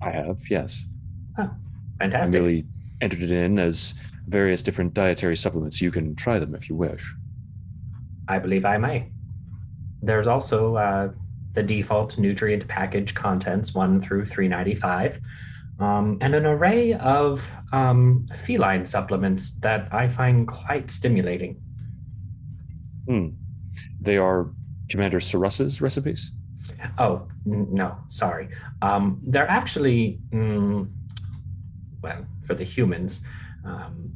I have, yes. Oh, fantastic. I merely entered it in as various different dietary supplements. You can try them if you wish. I believe I may. There's also the default nutrient package contents 1 through 395, and an array of feline supplements that I find quite stimulating. They are Commander Sarus's recipes? Oh, no, sorry. They're actually, well, for the humans,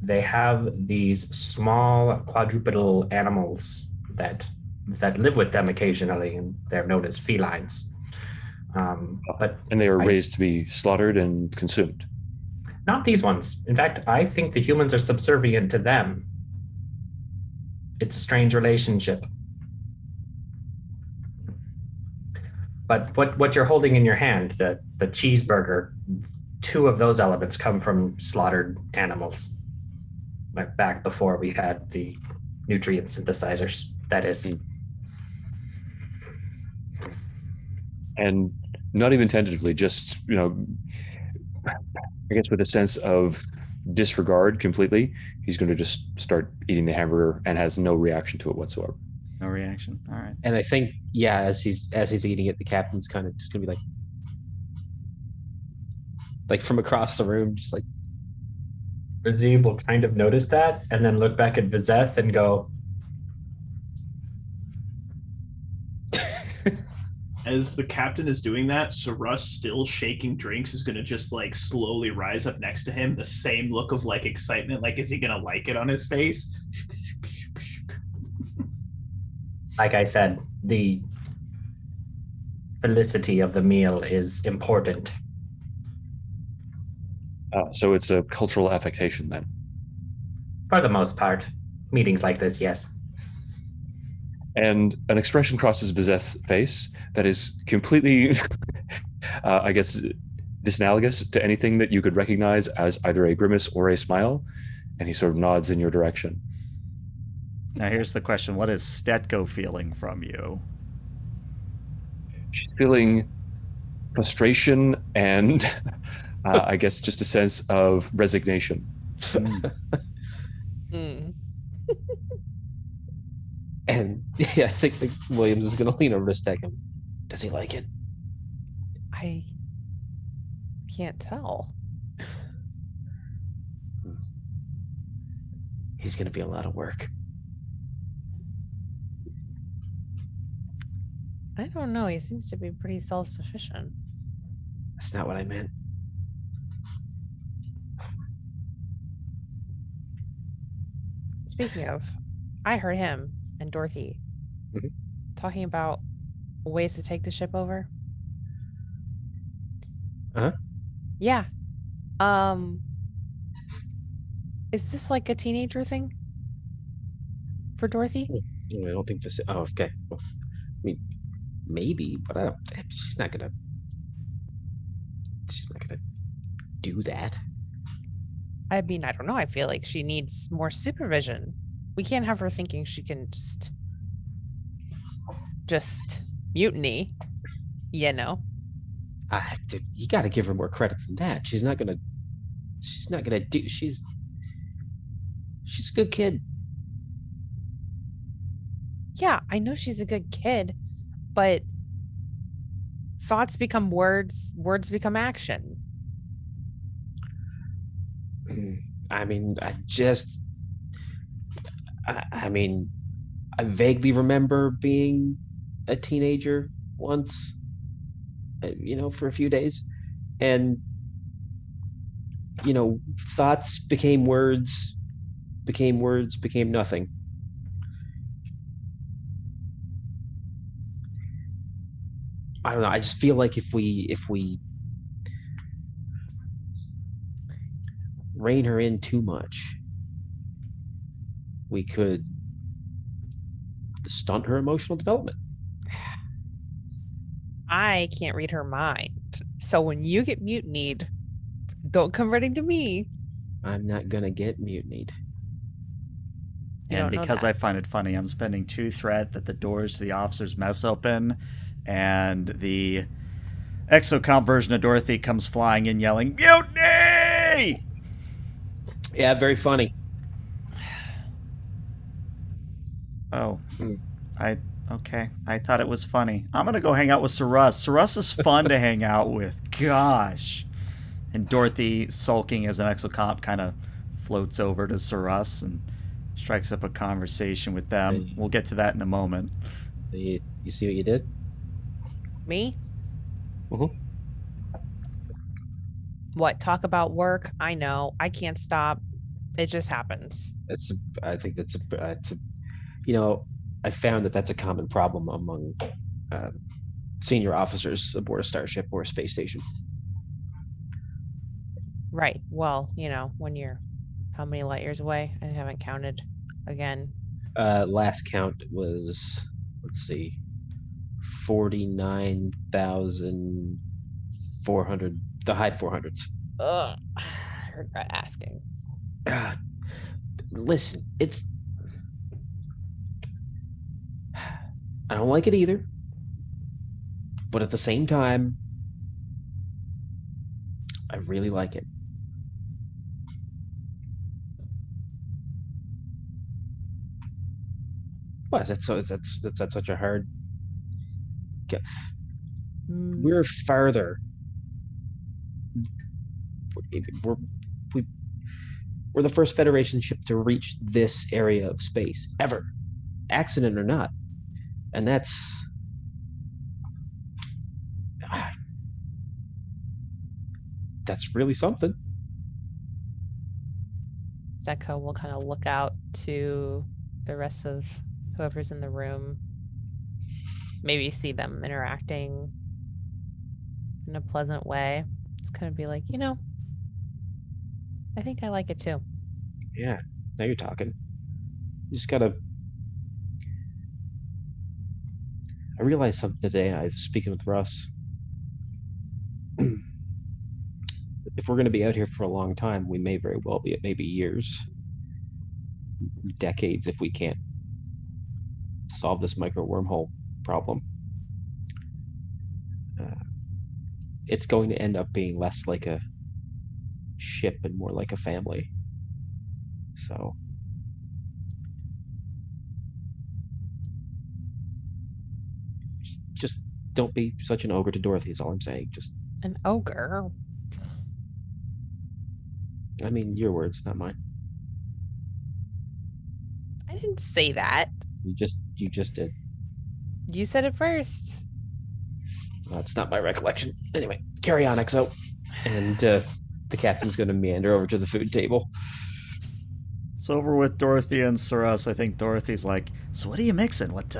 they have these small quadrupedal animals that live with them occasionally, and they're known as felines. And they are raised to be slaughtered and consumed? Not these ones. In fact, I think the humans are subservient to them. It's a strange relationship. But what you're holding in your hand, the cheeseburger, 2 of those elements come from slaughtered animals. Like back before we had the nutrient synthesizers, that is. And not even tentatively, just, I guess with a sense of disregard completely, he's going to just start eating the hamburger and has no reaction to it whatsoever. No reaction. All right. And I think, as he's eating it, the captain's kind of just gonna be like from across the room, just like. Razib will kind of notice that and then look back at Vizeth and go. As the captain is doing that, Sarus, still shaking drinks, is going to just slowly rise up next to him. The same look of excitement, is he going to like it on his face? Like I said, the felicity of the meal is important. So it's a cultural affectation then? For the most part. Meetings like this, yes. and an expression crosses Vizeth's face that is completely, I guess, disanalogous to anything that you could recognize as either a grimace or a smile, and he sort of nods in your direction. Now here's the question: what is Stetko feeling from you? She's feeling frustration and I guess just a sense of resignation. Mm. And yeah, I think Williams is going to lean over to Stek him. Does he like it? I can't tell. He's going to be a lot of work. I don't know. He seems to be pretty self-sufficient. That's not what I meant. Speaking of, I heard him and Dorothy talking about ways to take the ship over. Uh-huh. Yeah. Is this like a teenager thing for Dorothy? I don't think this. Oh, okay. Well, I mean, maybe, but I don't. She's not gonna do that. I mean, I don't know. I feel like she needs more supervision. We can't have her thinking she can just mutiny, you know. You got to give her more credit than that. She's not gonna do. She's a good kid. Yeah, I know she's a good kid, but thoughts become words, words become action. I mean, I vaguely remember being a teenager once, for a few days, and thoughts became words, became nothing. I don't know. I just feel like if we rein her in too much, we could stunt her emotional development. I can't read her mind. So when you get mutinied, don't come running to me. I'm not gonna get mutinied. And because I find it funny, I'm spending 2 threat that the doors to the officers' mess open, and the exocomp version of Dorothy comes flying in yelling, "Mutiny!" Yeah, very funny. Oh, okay. I thought it was funny. I'm going to go hang out with Saras. Saras is fun to hang out with. Gosh. And Dorothy, sulking as an exocomp, kind of floats over to Saras and strikes up a conversation with them. We'll get to that in a moment. You see what you did? Me? Uh-huh. What? Talk about work? I know. I can't stop. It just happens. I think that's I found that's a common problem among senior officers aboard a starship or a space station. Right. Well, when you're how many light years away? I haven't counted again. Last count was, let's see, 49,400, the high 400s. Ugh. I regret asking. Listen, I don't like it either, but at the same time, I really like it. Why is that so? That's such a hard. Okay. We're farther. We're the first Federation ship to reach this area of space ever, accident or not, and that's really something. Zeko will kind of look out to the rest of whoever's in the room, maybe see them interacting in a pleasant way. It's kind of be like, I think I like it too. Yeah, now you're talking. You just gotta I realized something today. I was speaking with Russ. If we're going to be out here for a long time, we may very well be. It may be years, decades, if we can't solve this micro wormhole problem. It's going to end up being less like a ship and more like a family. So just don't be such an ogre to Dorothy is all I'm saying. Just, An ogre. I mean, your words, not mine. I didn't say that. You just did. You said it first. That's not my recollection. Anyway, carry on, XO. And the captain's going to meander over to the food table. It's over with Dorothy and Saras. I think Dorothy's like, so what are you mixing? What do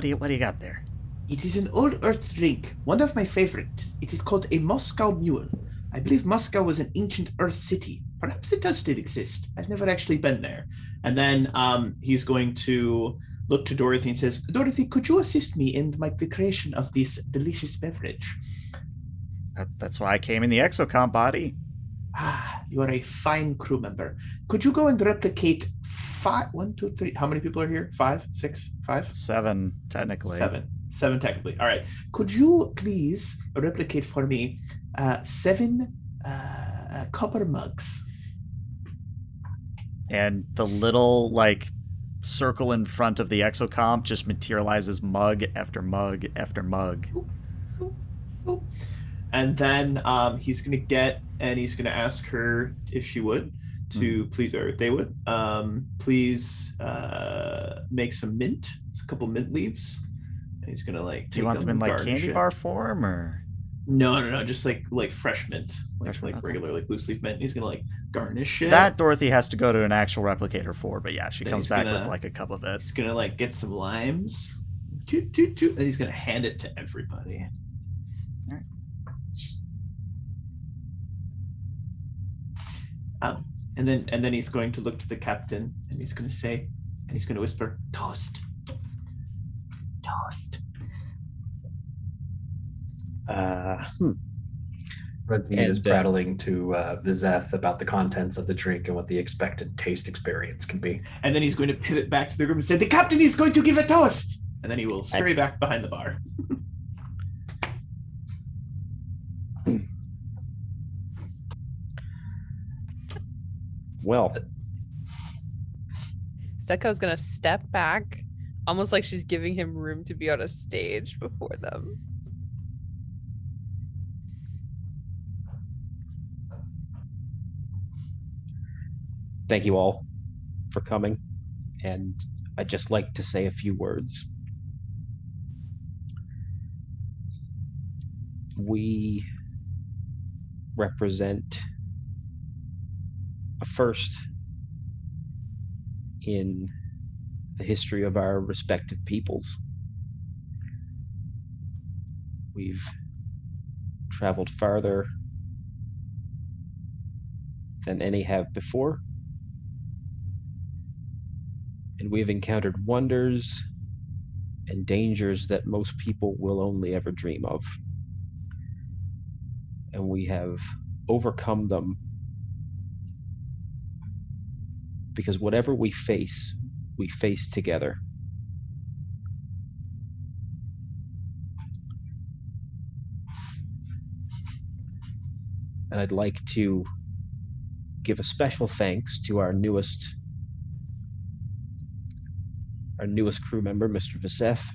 you got there? It is an old earth drink, one of my favorites. It is called a Moscow Mule. I believe Moscow was an ancient earth city. Perhaps it does still exist. I've never actually been there. And then he's going to look to Dorothy and says, Dorothy, could you assist me in the creation of this delicious beverage? That's why I came in the exocomp body. Ah, you are a fine crew member. Could you go and replicate 5, 1, 2, 3, how many people are here? 5, 6, 5? 7, technically. 7 technically. All right. Could you please replicate for me 7 copper mugs? And the little, circle in front of the exocomp just materializes mug after mug after mug. And then he's going to ask her if she would to please, or if they would, please make some mint. It's a couple mint leaves. And he's going to Do you want them in candy bar form or? No, just like fresh mint, Okay. regular loose leaf mint. He's gonna garnish it. That Dorothy has to go to an actual replicator for, but yeah, she Then comes he's back gonna- with a cup of it. He's gonna get some limes, toot toot toot, and he's gonna hand it to everybody. Alright. And then he's going to look to the captain, and he's gonna say, and he's gonna whisper, toast, toast. Redmead is prattling to Vizeth about the contents of the drink and what the expected taste experience can be. And then he's going to pivot back to the group and say, the captain is going to give a toast. And then he will scurry back behind the bar. Well, Stecco's gonna step back, almost like she's giving him room to be on a stage before them. thank you all for coming. And I'd just like to say a few words. We represent a first in the history of our respective peoples. We've traveled farther than any have before, and we've encountered wonders and dangers that most people will only ever dream of. And we have overcome them because whatever we face together. And I'd like to give a special thanks to our newest crew member, Mr. Vizeth,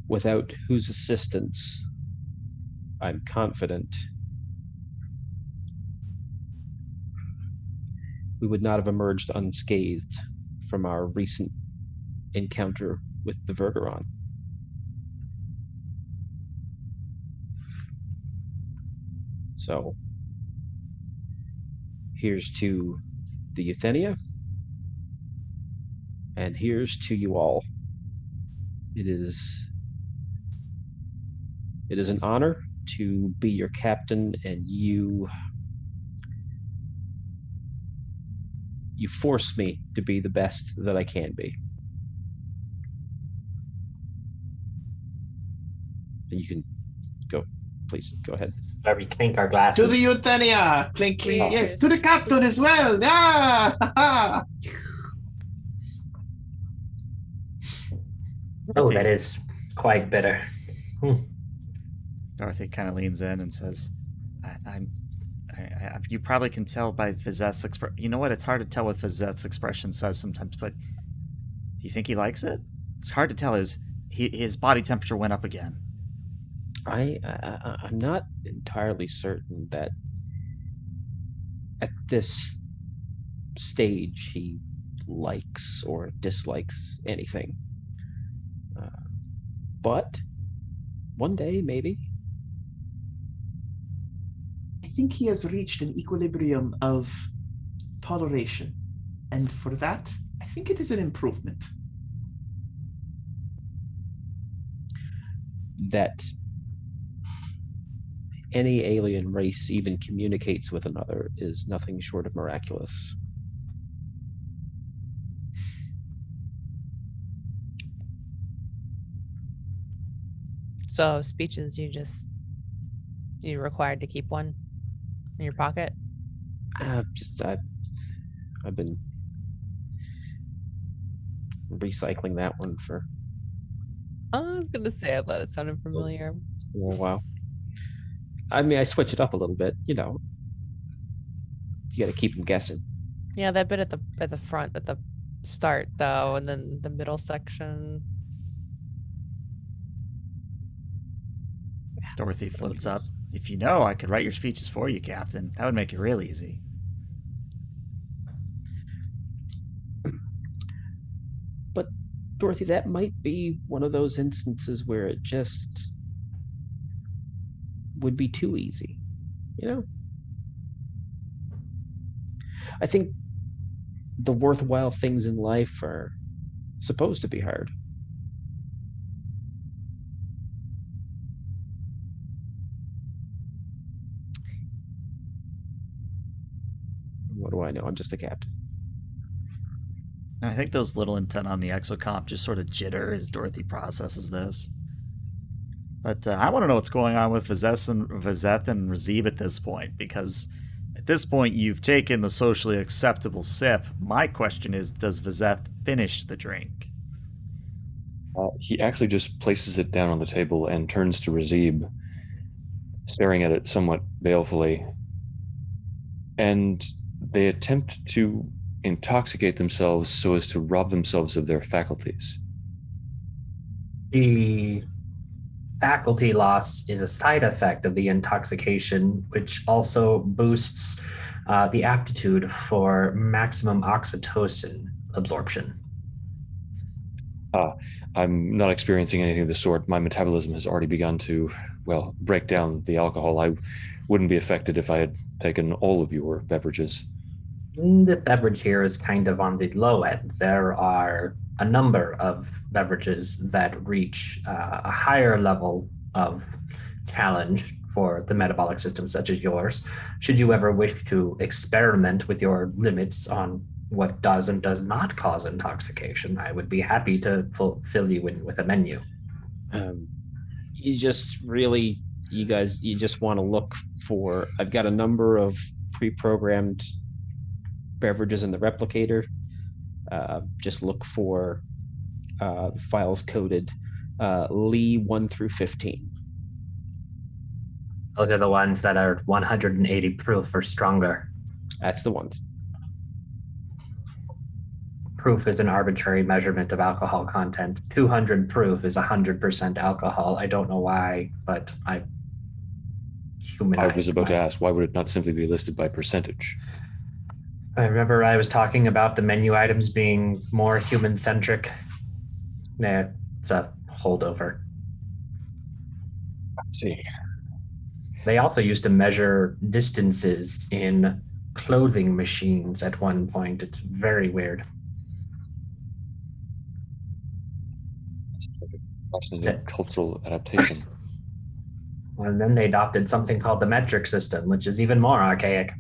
without whose assistance I'm confident we would not have emerged unscathed from our recent encounter with the Vergeron. So, here's to the Euthenia, and here's to you all. It is an honor to be your captain, and you force me to be the best that I can be. You can go. Please go ahead. Where we clink our glasses. To the Euthenia! Clink, clink, Cheers. yes. To the captain as well! Yeah! Oh, that is quite bitter. Dorothy kind of leans in and says, you probably can tell by Vizette's expression. You know what? It's hard to tell what Vizette's expression says sometimes, but do you think he likes it? It's hard to tell. His body temperature went up again. I'm not entirely certain that at this stage he likes or dislikes anything. But one day, maybe. I think he has reached an equilibrium of toleration. And for that, I think it is an improvement. That any alien race even communicates with another is nothing short of miraculous. So speeches, you're required to keep one in your pocket. I've been recycling that one for I was gonna say, I thought it sounded familiar. a while. I mean, I switch it up a little bit. You know, you got to keep them guessing. Yeah, that bit at the front at the start though, and then the middle section. Dorothy floats up. If you know, I could write your speeches for you, Captain. That would make it real easy. But Dorothy, that might be one of those instances where it just would be too easy, you know? I think the worthwhile things in life are supposed to be hard. What do I know? I'm just a captain. And I think those little antennae on the exocomp just sort of jitter as Dorothy processes this. But I want to know what's going on with Vizeth and Razib at this point, because at this point you've taken the socially acceptable sip. My question is, does Vizeth finish the drink? He actually just places it down on the table and turns to Razib, staring at it somewhat balefully. And they attempt to intoxicate themselves so as to rob themselves of their faculties. The faculty loss is a side effect of the intoxication, which also boosts the aptitude for maximum oxytocin absorption. I'm not experiencing anything of the sort. My metabolism has already begun to, well, break down the alcohol. I wouldn't be affected if I had taken all of your beverages. This beverage here is kind of on the low end. There are a number of beverages that reach a higher level of challenge for the metabolic system, such as yours. Should you ever wish to experiment with your limits on what does and does not cause intoxication, I would be happy to fill you in with a menu. You just want to look for, I've got a number of pre-programmed beverages in the replicator. Just look for files coded Lee 1 through 15. Those are the ones that are 180 proof or stronger. That's the ones. Proof is an arbitrary measurement of alcohol content. 200 proof is 100% alcohol. I don't know why, but I was about to ask, why would it not simply be listed by percentage? I remember I was talking about the menu items being more human-centric. Nah, it's a holdover. Let's see. They also used to measure distances in clothing machines at one point. It's very weird. Fascinating cultural adaptation. And then they adopted something called the metric system, which is even more archaic.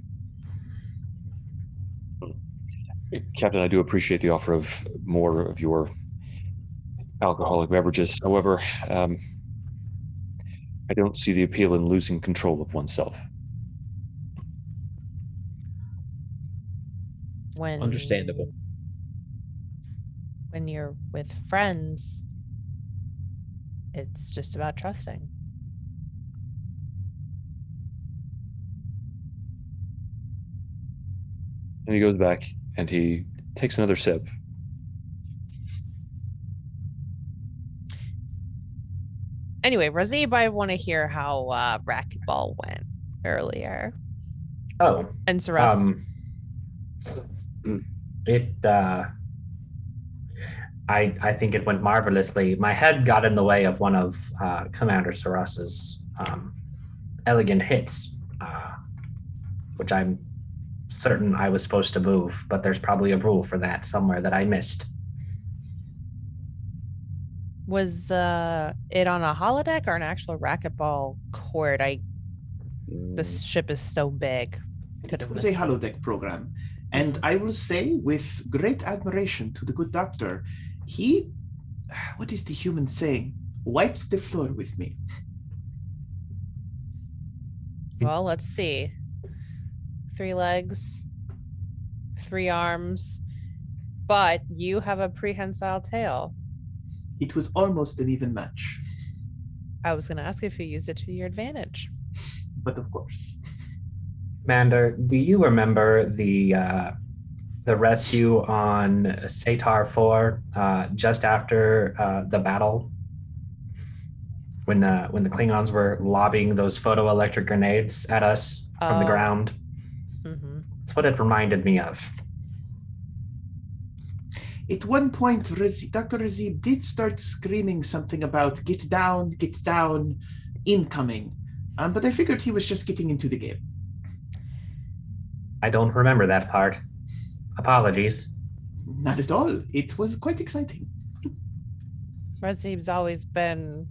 Captain, I do appreciate the offer of more of your alcoholic beverages. However, I don't see the appeal in losing control of oneself. Understandable. When you're with friends, it's just about trusting. And he goes back and he takes another sip. Anyway, Razib, I want to hear how racquetball went earlier. Oh, And Saras. I think it went marvelously. My head got in the way of one of Commander Saras's elegant hits, which I'm certain I was supposed to move, but there's probably a rule for that somewhere that I missed. Was it on a holodeck or an actual racquetball court? This ship is so big. It was a holodeck program. And I will say, with great admiration to the good doctor, he, what is the human saying? Wiped the floor with me. Well, let's see. 3 legs, 3 arms, but you have a prehensile tail. It was almost an even match. I was going to ask if you used it to your advantage. But of course. Commander, do you remember the rescue on Satar 4 just after the battle? When the Klingons were lobbing those photoelectric grenades at us from the ground? Mm-hmm. That's what it reminded me of. At one point, Dr. Razib did start screaming something about get down, incoming. But I figured he was just getting into the game. I don't remember that part. Apologies. Not at all. It was quite exciting. Razib's always been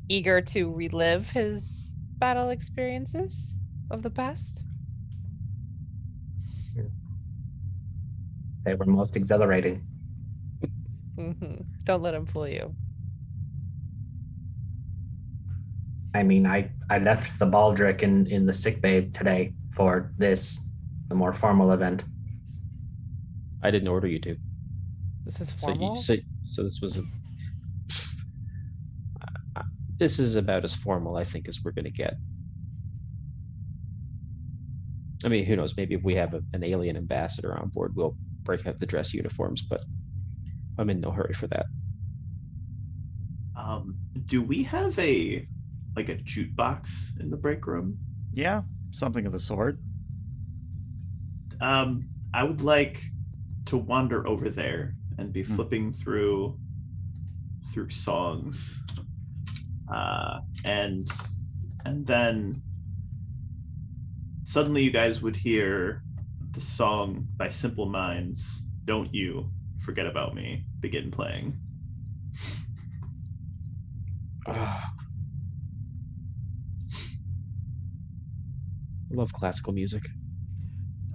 eager to relive his battle experiences of the past. They were most exhilarating. Mm-hmm. Don't let him fool you. I mean, I left the baldric in the sickbay today for the more formal event. I didn't order you to. This is So formal? so this was this is about as formal, I think, as we're going to get. I mean, who knows? Maybe if we have an alien ambassador on board, we'll break out the dress uniforms, but I'm in no hurry for that. Do we have a jukebox in the break room? Yeah, something of the sort. I would like to wander over there and be flipping through songs, and then suddenly you guys would hear the song by Simple Minds, "Don't You Forget About Me," begin playing. I love classical music.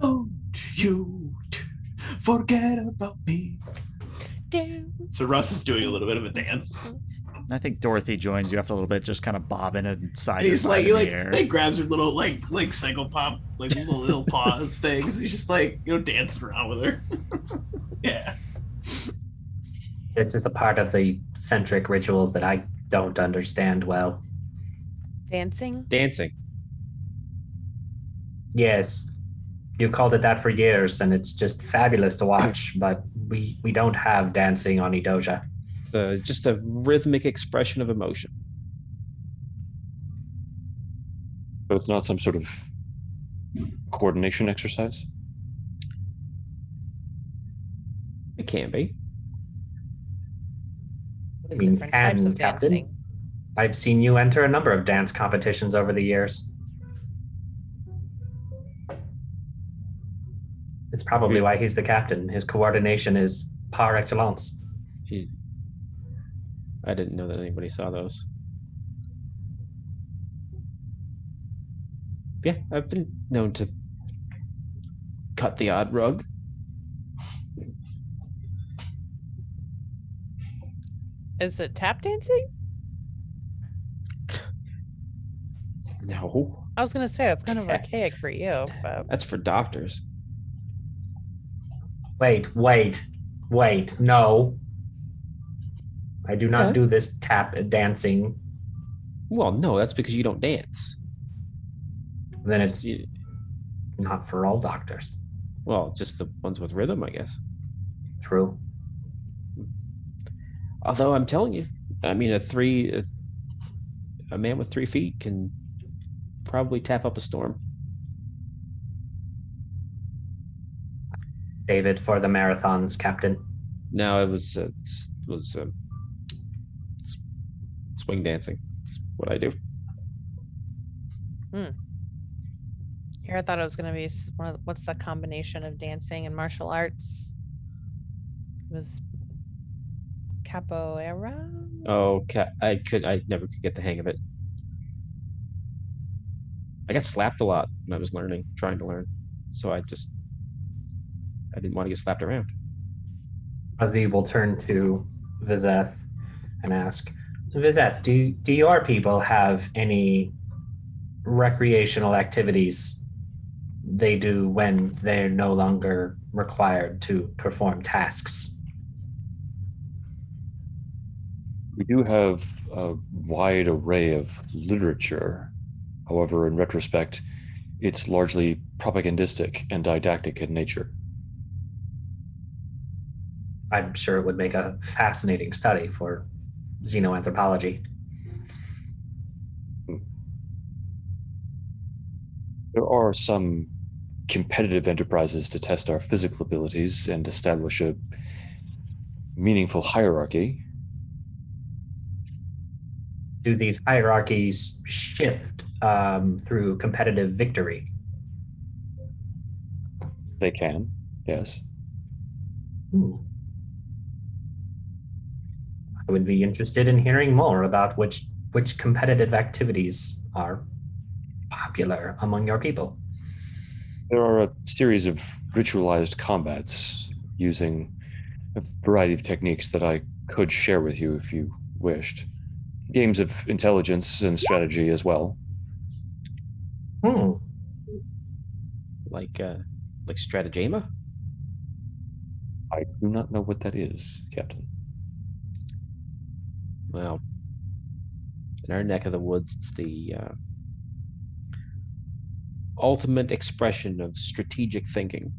Don't you forget about me. So Russ is doing a little bit of a dance. I think Dorothy joins you after a little bit, just kind of bobbing and side And to he's side in the air. like grabs her little like psycho pop little paws things. He's just dancing around with her. Yeah. This is a part of the centric rituals that I don't understand well. Dancing? Dancing. Yes, you called it that for years, and it's just fabulous to watch, but we don't have dancing on Edoja. Just a rhythmic expression of emotion. So it's not some sort of coordination exercise? It can be. There's different types of Captain, dancing. I've seen you enter a number of dance competitions over the years. It's probably why he's the captain. His coordination is par excellence. I didn't know that anybody saw those. Yeah, I've been known to cut the odd rug. Is it tap dancing? No, I was gonna say that's kind of Yeah. archaic for you, but that's for doctors. Wait. No. I do not Yeah. do this tap dancing. Well, no, that's because you don't dance. Then it's You- not for all doctors. well, it's just the ones with rhythm, I guess. True. Although I'm telling you, I mean, a man with 3 feet can probably tap up a storm. Save it for the marathons, Captain. No, it was swing dancing. That's what I do. here I thought it was gonna be what's the combination of dancing and martial arts? It was capoeira. Oh, I never could get the hang of it. I got slapped a lot when I was trying to learn. So I didn't want to get slapped around. Ozzy will turn to Vizeth and ask, Vizeth, do your people have any recreational activities they do when they're no longer required to perform tasks? We do have a wide array of literature. However, in retrospect, it's largely propagandistic and didactic in nature. I'm sure it would make a fascinating study for xenoanthropology. There are some competitive enterprises to test our physical abilities and establish a meaningful hierarchy. Do these hierarchies shift through competitive victory? They can, yes. I would be interested in hearing more about which competitive activities are popular among your people. There are a series of ritualized combats using a variety of techniques that I could share with you if you wished. Games of intelligence and strategy as well. Like stratagema? I do not know what that is, Captain. Well, in our neck of the woods, it's the ultimate expression of strategic thinking.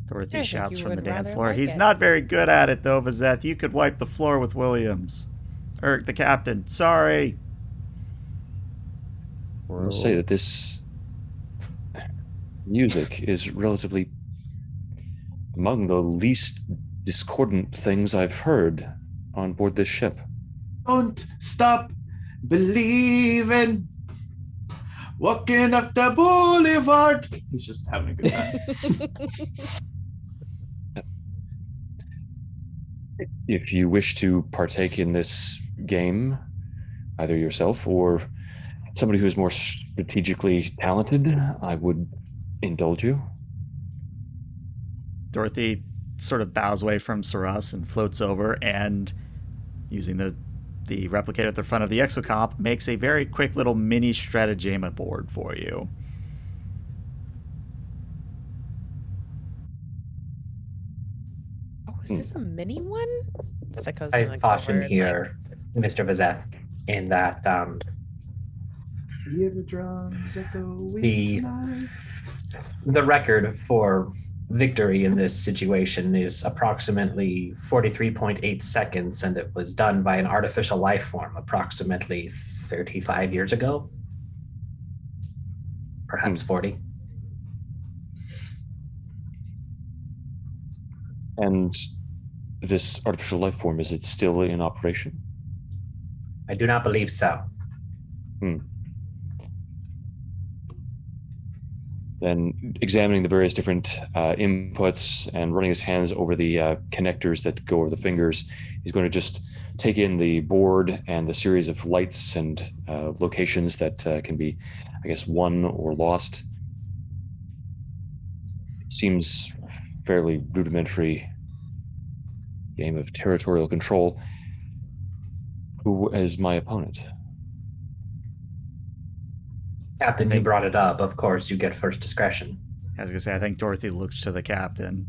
Dorothy I think shouts you from the would dance rather floor. like He's it." not very good at it, though, Vizeth. You could wipe the floor with Williams. Or the captain. Sorry. I will say that this music is relatively among the least discordant things I've heard on board this ship. Don't stop believing. Walking up the boulevard. He's just having a good time. If you wish to partake in this game, either yourself or somebody who's more strategically talented, I would indulge you. Dorothy sort of bows away from Saras and floats over and, using the replicator at the front of the exocomp, makes a very quick little mini stratagema board for you. Oh, is this a mini one? Psycho's I gonna go caution over and, here, Mr. Vizeth, in that Hear the drums echoing The- tonight. the record for victory in this situation is approximately 43.8 seconds, and it was done by an artificial life form approximately 35 years ago. Perhaps 40. And this artificial life form, is it still in operation? I do not believe so. Then examining the various different inputs and running his hands over the connectors that go over the fingers, he's going to just take in the board and the series of lights and locations that can be, I guess, won or lost. It seems fairly rudimentary game of territorial control. Who is my opponent? Captain, I you think- brought it up. Of course, you get first discretion. I was gonna say I think Dorothy looks to the captain,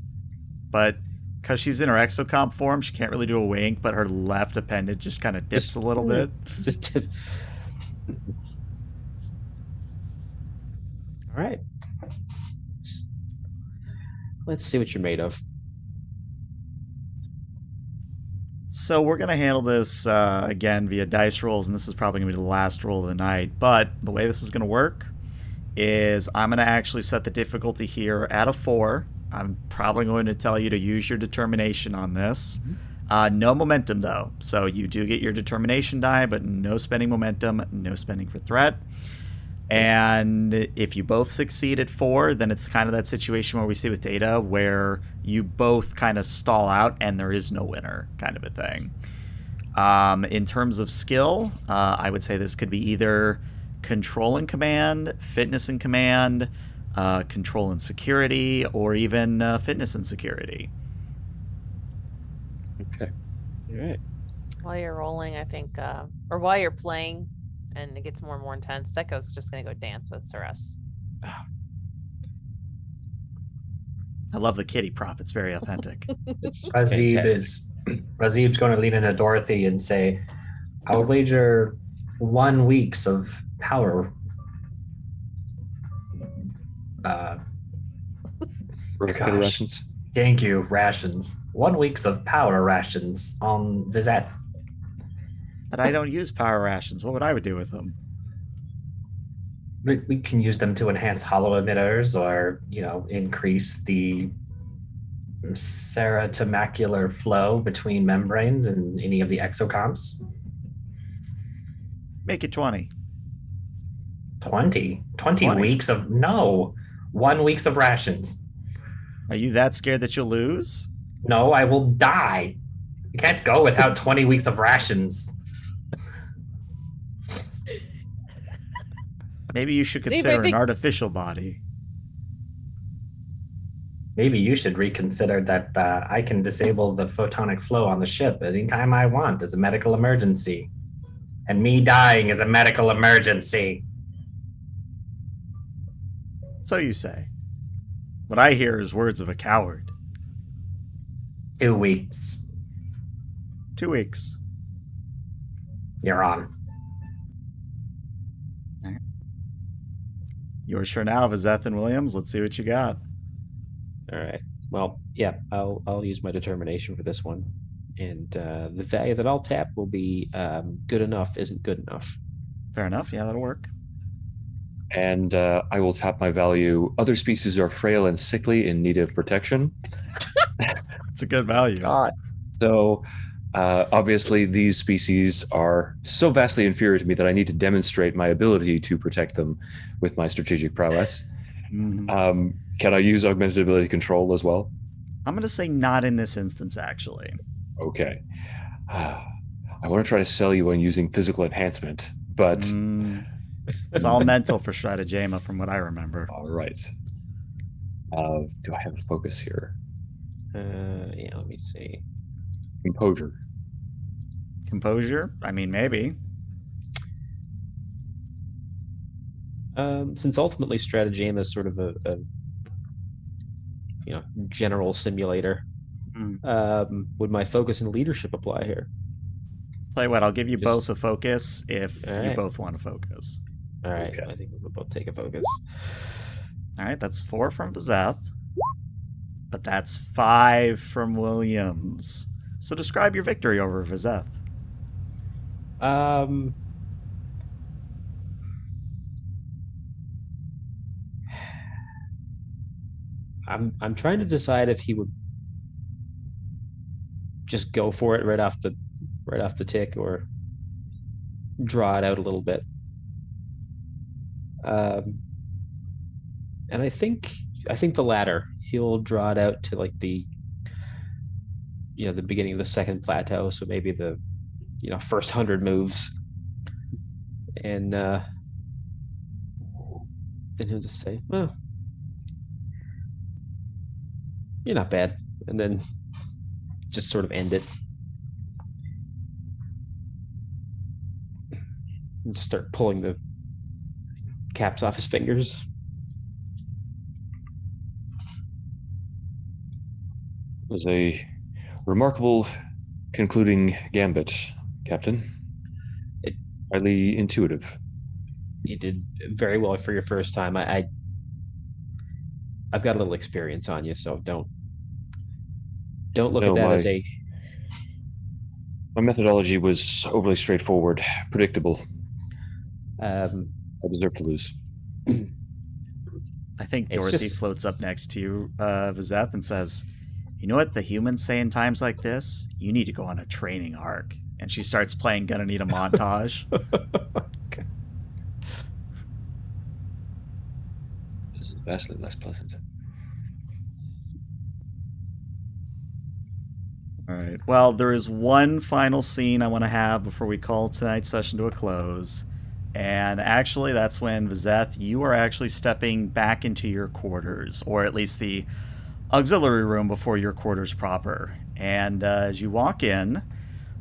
but because she's in her exocomp form, she can't really do a wink. But her left appendage just kind of dips a little bit. Just all right. Let's see what you're made of. So we're gonna handle this again via dice rolls, and this is probably gonna be the last roll of the night. But the way this is gonna work is I'm gonna actually set the difficulty here at a 4. I'm probably going to tell you to use your determination on this. No momentum though, so you do get your determination die, but no spending momentum, no spending for threat. And if you both succeed at 4, then it's kind of that situation where we see with Data where you both kind of stall out and there is no winner, kind of a thing. In terms of skill, I would say this could be either control and command, fitness and command, control and security, or even fitness and security. Okay. All right. While you're rolling, I think, or while you're playing, and it gets more and more intense, Seko's just gonna go dance with Ceres. I love the kitty prop. It's very authentic. It's Razib's going to lean into Dorothy and say, "I would wager 1 week's of power." Rotated Gosh. rations. Thank you, rations. 1 week's of power rations on Vizeth. But I don't use power rations. What would I do with them? We can use them to enhance hollow emitters, or increase the serotemacular flow between membranes and any of the exocomps. Make it 20. 20 20. weeks of 1 week's of rations. Are you that scared that you'll lose? No, I will die. You can't go without 20 weeks of rations. Maybe you should Steve, I consider an think- artificial body. Maybe you should reconsider that I can disable the photonic flow on the ship anytime I want as a medical emergency. And me dying is a medical emergency. So you say. What I hear is words of a coward. 2 weeks. 2 weeks. You're on. Yours for now, Vizeth and Williams. Let's see what you got. All right. Well, yeah, I'll use my determination for this one, and the value that I'll tap will be good enough isn't good enough. Fair enough. Yeah, that'll work. And I will tap my value. Other species are frail and sickly in need of protection. It's a good value. God. So obviously, these species are so vastly inferior to me that I need to demonstrate my ability to protect them with my strategic prowess. Mhm. Can I use augmented ability control as well? I'm going to say not in this instance, actually. Okay. I want to try to sell you on using physical enhancement, but It's all mental for Stratagema from what I remember. all right. Do I have a focus here? Yeah, let me see. Composure. Composure? I mean, maybe. Since ultimately Stratagema is sort of a general simulator, would my focus and leadership apply here? Play what? I'll give you Just- both a focus if you Alright. both want to focus. All right, Okay. I think we'll both take a focus. All right, that's 4 from Vizeth. But that's 5 from Williams. So describe your victory over Vizeth. I'm trying to decide if he would just go for it right off the tick or draw it out a little bit. And I think the latter. He'll draw it out to like the beginning of the second plateau, so maybe the first 100 moves, and then he'll just say, "Well, you're not bad," and then just sort of end it. and start pulling the caps off his fingers. It was a remarkable concluding gambit, Captain. It- Highly intuitive. You did very well for your first time. I've got a little experience on you, so don't look No, at that my- as a. My methodology was overly straightforward, predictable. I deserve to lose. I think It's Dorothy just- floats up next to you, Vizeth, and says, "You know what the humans say in times like this? You need to go on a training arc." And she starts playing Gonna Need a Montage. Okay. This is vastly less pleasant. All right. Well, there is one final scene I want to have before we call tonight's session to a close. And actually, that's when, Vizeth, you are actually stepping back into your quarters, or at least the auxiliary room before your quarters proper. And as you walk in,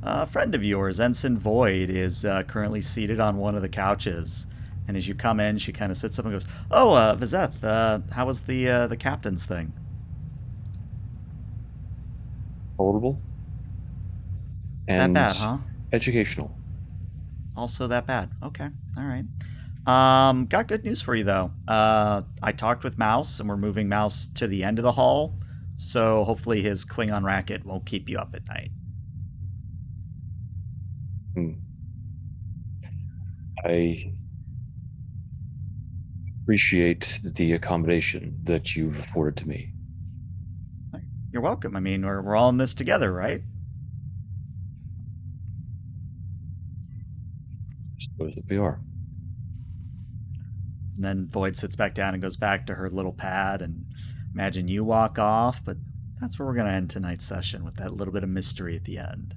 a friend of yours, Ensign Void, is currently seated on one of the couches. And as you come in, she kind of sits up and goes, "Oh, Vizeth, how was the captain's thing?" Tolerable. That And bad, huh? educational. Also that bad. Okay. All right. Got good news for you though. I talked with Mouse, and we're moving Mouse to the end of the hall, so hopefully his Klingon racket won't keep you up at night. I appreciate the accommodation that you've afforded to me. You're welcome. I mean, we're all in this together, right? I suppose that we are. And then Void sits back down and goes back to her little pad, and imagine you walk off, but that's where we're going to end tonight's session, with that little bit of mystery at the end.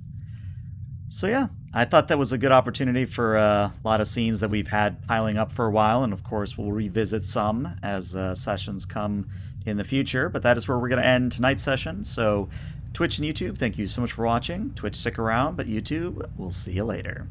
So yeah, I thought that was a good opportunity for a lot of scenes that we've had piling up for a while, and of course we'll revisit some as sessions come in the future, but that is where we're going to end tonight's session. So Twitch and YouTube, thank you so much for watching. Twitch, stick around, but YouTube, we'll see you later.